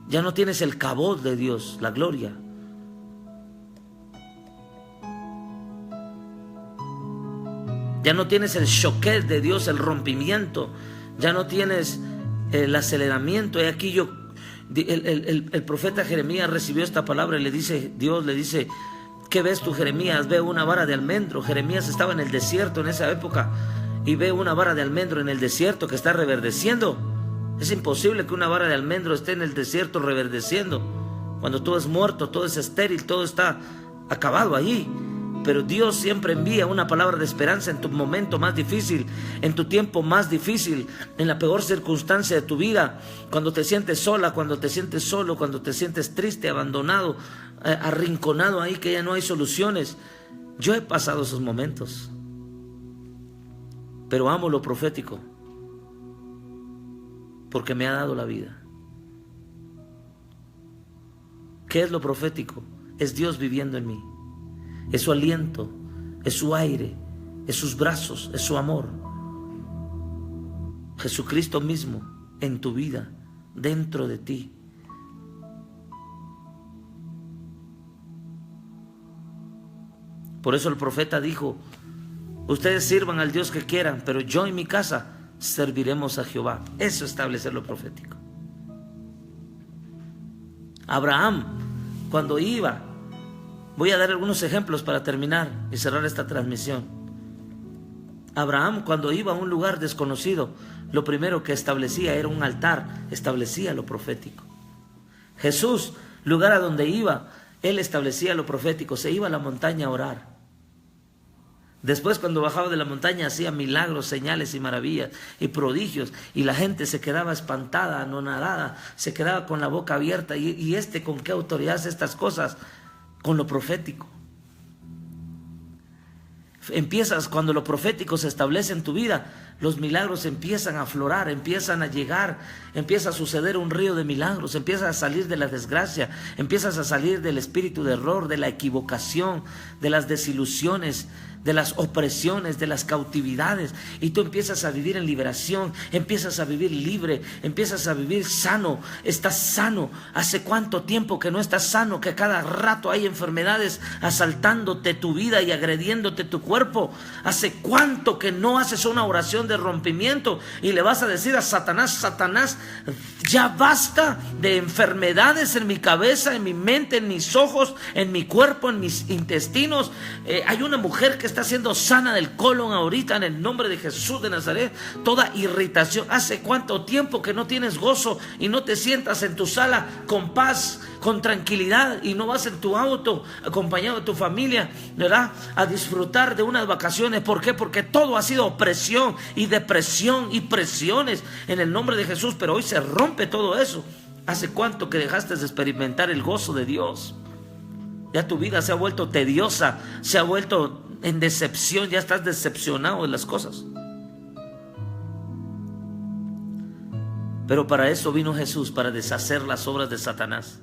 Ya no tienes el kabod de Dios, la gloria. Ya no tienes el shoket de Dios, el rompimiento. Ya no tienes el aceleramiento. Y aquí el profeta Jeremías recibió esta palabra y Dios le dice, ¿qué ves tú, Jeremías? Veo una vara de almendro. Jeremías estaba en el desierto en esa época y ve una vara de almendro en el desierto que está reverdeciendo. Es imposible que una vara de almendro esté en el desierto reverdeciendo, cuando todo es muerto, todo es estéril, todo está acabado allí. Pero Dios siempre envía una palabra de esperanza en tu momento más difícil, en tu tiempo más difícil, en la peor circunstancia de tu vida, cuando te sientes sola, cuando te sientes solo, cuando te sientes triste, abandonado, arrinconado ahí, que ya no hay soluciones. Yo he pasado esos momentos, pero amo lo profético, porque me ha dado la vida. ¿Qué es lo profético? Es Dios viviendo en mí. Es su aliento, es su aire, es sus brazos, es su amor. Jesucristo mismo en tu vida, dentro de ti. Por eso el profeta dijo: ustedes sirvan al Dios que quieran, pero yo y mi casa serviremos a Jehová. Eso es establecer lo profético. Abraham, cuando iba, voy a dar algunos ejemplos para terminar y cerrar esta transmisión. Abraham, cuando iba a un lugar desconocido, lo primero que establecía era un altar, establecía lo profético. Jesús, lugar a donde iba, él establecía lo profético, se iba a la montaña a orar. Después, cuando bajaba de la montaña, hacía milagros, señales y maravillas y prodigios, y la gente se quedaba espantada, anonadada, se quedaba con la boca abierta. ¿Y con qué autoridad hace estas cosas? Con lo profético. Cuando lo profético se establece en tu vida, los milagros empiezan a aflorar, empiezan a llegar, empieza a suceder un río de milagros, empiezas a salir de la desgracia, empiezas a salir del espíritu de error, de la equivocación, de las desilusiones, de las opresiones, de las cautividades, y tú empiezas a vivir en liberación, empiezas a vivir libre, empiezas a vivir sano, estás sano. ¿Hace cuánto tiempo que no estás sano? Que cada rato hay enfermedades asaltándote tu vida y agrediéndote tu cuerpo. ¿Hace cuánto que no haces una oración de rompimiento y le vas a decir a Satanás: Satanás, ya basta de enfermedades en mi cabeza, en mi mente, en mis ojos, en mi cuerpo, en mis intestinos? Hay una mujer que está siendo sana del colon ahorita en el nombre de Jesús de Nazaret. Toda irritación. ¿Hace cuánto tiempo que no tienes gozo y no te sientas en tu sala con paz, con tranquilidad, y no vas en tu auto acompañado de tu familia, ¿verdad?, a disfrutar de unas vacaciones? ¿Por qué? Porque todo ha sido opresión y depresión y presiones en el nombre de Jesús. Pero hoy se rompe todo eso. ¿Hace cuánto que dejaste de experimentar el gozo de Dios? Ya tu vida se ha vuelto tediosa, se ha vuelto en decepción, ya estás decepcionado de las cosas. Pero para eso vino Jesús, para deshacer las obras de Satanás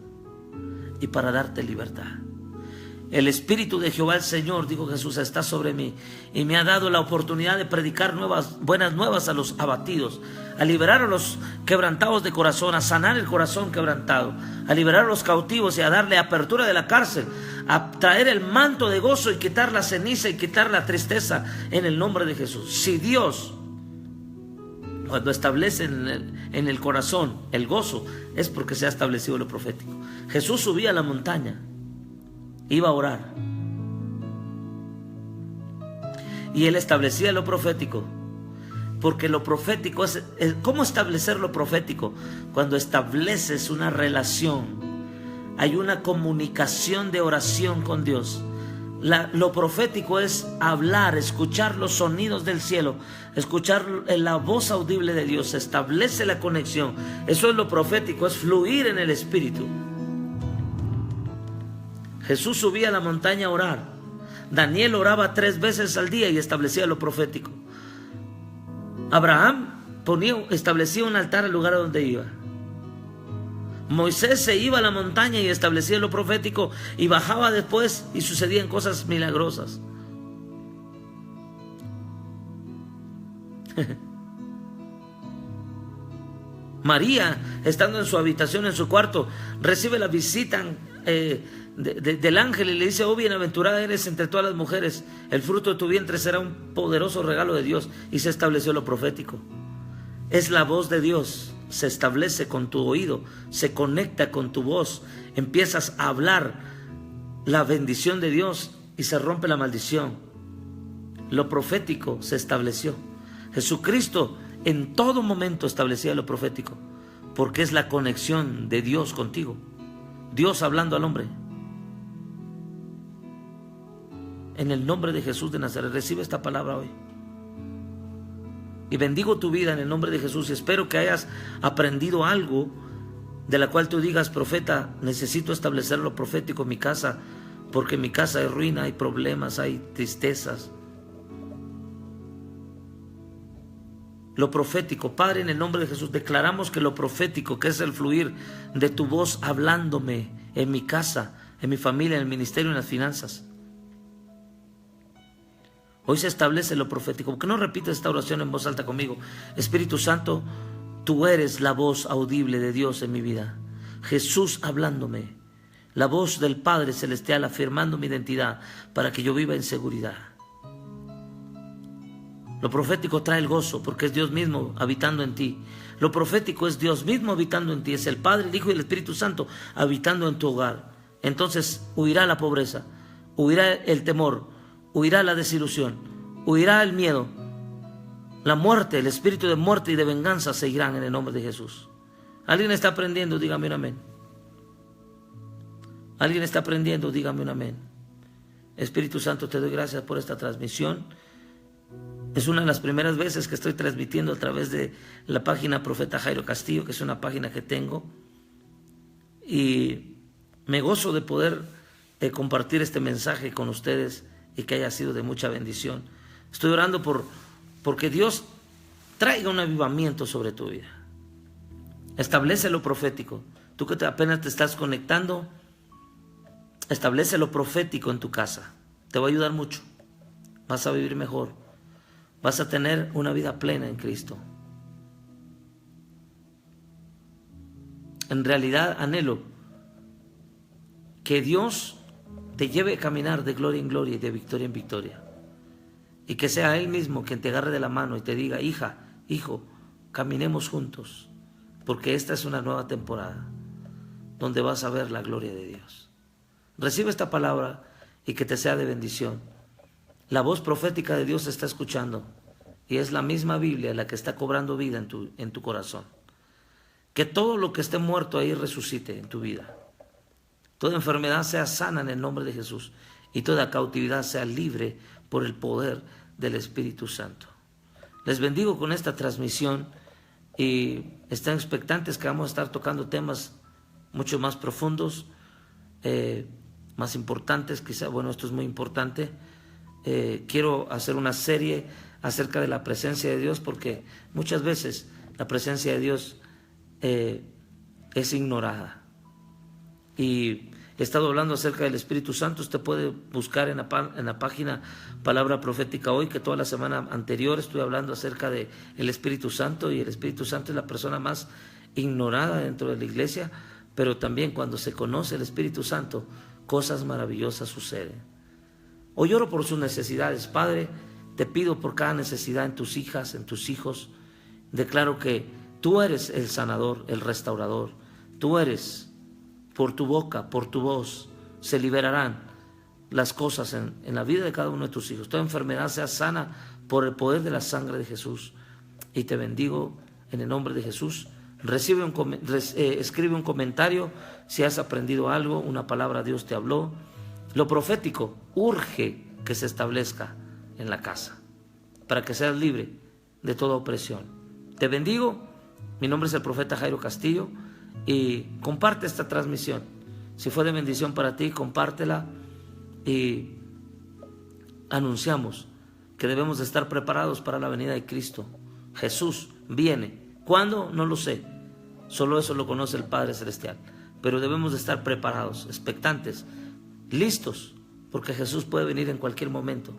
y para darte libertad. El Espíritu de Jehová el Señor, dijo Jesús, está sobre mí y me ha dado la oportunidad de predicar buenas nuevas a los abatidos, a liberar a los quebrantados de corazón, a sanar el corazón quebrantado, a liberar a los cautivos y a darle apertura de la cárcel, a traer el manto de gozo y quitar la ceniza y quitar la tristeza en el nombre de Jesús. Si Dios, cuando establece en el corazón el gozo, es porque se ha establecido lo profético. Jesús subía a la montaña, iba a orar, y él establecía lo profético, porque lo profético es ¿cómo establecer lo profético? Cuando estableces una relación, hay una comunicación de oración con Dios. Lo profético es hablar, escuchar los sonidos del cielo, escuchar la voz audible de Dios, se establece la conexión. Eso es lo profético, es fluir en el Espíritu. Jesús subía a la montaña a orar. Daniel oraba 3 veces al día y establecía lo profético. Abraham establecía un altar al lugar a donde iba. Moisés se iba a la montaña y establecía lo profético y bajaba después y sucedían cosas milagrosas. María, estando en su habitación, en su cuarto, recibe la visita del ángel y le dice: oh, bienaventurada eres entre todas las mujeres, el fruto de tu vientre será un poderoso regalo de Dios. Y se estableció lo profético. Es la voz de Dios, se establece con tu oído, se conecta con tu voz, empiezas a hablar la bendición de Dios y se rompe la maldición. Lo profético se estableció. Jesucristo en todo momento establecía lo profético, porque es la conexión de Dios contigo, Dios hablando al hombre. En el nombre de Jesús de Nazaret, recibe esta palabra hoy. Y bendigo tu vida en el nombre de Jesús. Y espero que hayas aprendido algo de la cual tú digas: profeta, necesito establecer lo profético en mi casa, porque en mi casa hay ruina, hay problemas, hay tristezas. Lo profético, Padre, en el nombre de Jesús, declaramos que lo profético, que es el fluir de tu voz hablándome en mi casa, en mi familia, en el ministerio, en las finanzas. Hoy se establece lo profético. ¿Por qué no repites esta oración en voz alta conmigo? Espíritu Santo, tú eres la voz audible de Dios en mi vida. Jesús hablándome. La voz del Padre Celestial afirmando mi identidad para que yo viva en seguridad. Lo profético trae el gozo porque es Dios mismo habitando en ti. Lo profético es Dios mismo habitando en ti. Es el Padre, el Hijo y el Espíritu Santo habitando en tu hogar. Entonces huirá la pobreza, huirá el temor, huirá la desilusión, huirá el miedo. La muerte, el espíritu de muerte y de venganza se irán en el nombre de Jesús. ¿Alguien está aprendiendo? Dígame un amén. ¿Alguien está aprendiendo? Dígame un amén. Espíritu Santo, te doy gracias por esta transmisión. Es una de las primeras veces que estoy transmitiendo a través de la página Profeta Jairo Castillo, que es una página que tengo. Y me gozo de poder compartir este mensaje con ustedes y que haya sido de mucha bendición. Estoy orando porque Dios traiga un avivamiento sobre tu vida. Establece lo profético. Tú que apenas te estás conectando, establece lo profético en tu casa. Te va a ayudar mucho. Vas a vivir mejor. Vas a tener una vida plena en Cristo. En realidad anhelo que Dios te lleve a caminar de gloria en gloria y de victoria en victoria. Y que sea Él mismo quien te agarre de la mano y te diga: hija, hijo, caminemos juntos, porque esta es una nueva temporada donde vas a ver la gloria de Dios. Recibe esta palabra y que te sea de bendición. La voz profética de Dios se está escuchando y es la misma Biblia la que está cobrando vida en tu corazón. Que todo lo que esté muerto ahí resucite en tu vida. Toda enfermedad sea sana en el nombre de Jesús y toda cautividad sea libre por el poder del Espíritu Santo. Les bendigo con esta transmisión y estén expectantes que vamos a estar tocando temas mucho más profundos, más importantes quizá. Bueno, esto es muy importante. Quiero hacer una serie acerca de la presencia de Dios, porque muchas veces la presencia de Dios es ignorada. Y he estado hablando acerca del Espíritu Santo. Usted puede buscar en la página Palabra Profética Hoy, que toda la semana anterior estuve hablando acerca del Espíritu Santo, y el Espíritu Santo es la persona más ignorada dentro de la iglesia, pero también cuando se conoce el Espíritu Santo, cosas maravillosas suceden. Hoy oro por sus necesidades. Padre, te pido por cada necesidad en tus hijas, en tus hijos. Declaro que tú eres el sanador, el restaurador. Tú eres, por tu boca, por tu voz, se liberarán las cosas en la vida de cada uno de tus hijos. Toda enfermedad sea sana por el poder de la sangre de Jesús. Y te bendigo en el nombre de Jesús. Escribe un comentario si has aprendido algo, una palabra Dios te habló. Lo profético urge que se establezca en la casa para que seas libre de toda opresión. Te bendigo. Mi nombre es el profeta Jairo Castillo y comparte esta transmisión. Si fue de bendición para ti, compártela y anunciamos que debemos de estar preparados para la venida de Cristo. Jesús viene. ¿Cuándo? No lo sé. Solo eso lo conoce el Padre Celestial. Pero debemos de estar preparados, expectantes, listos, porque Jesús puede venir en cualquier momento.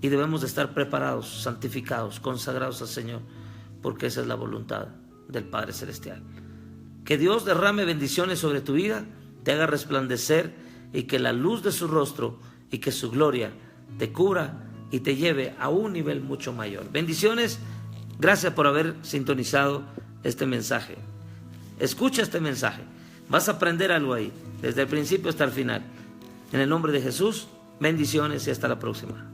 Y debemos de estar preparados, santificados, consagrados al Señor, porque esa es la voluntad del Padre Celestial. Que Dios derrame bendiciones sobre tu vida, te haga resplandecer y que la luz de su rostro y que su gloria te cubra y te lleve a un nivel mucho mayor. Bendiciones. Gracias por haber sintonizado este mensaje. Escucha este mensaje. Vas a aprender algo ahí, desde el principio hasta el final. En el nombre de Jesús, bendiciones y hasta la próxima.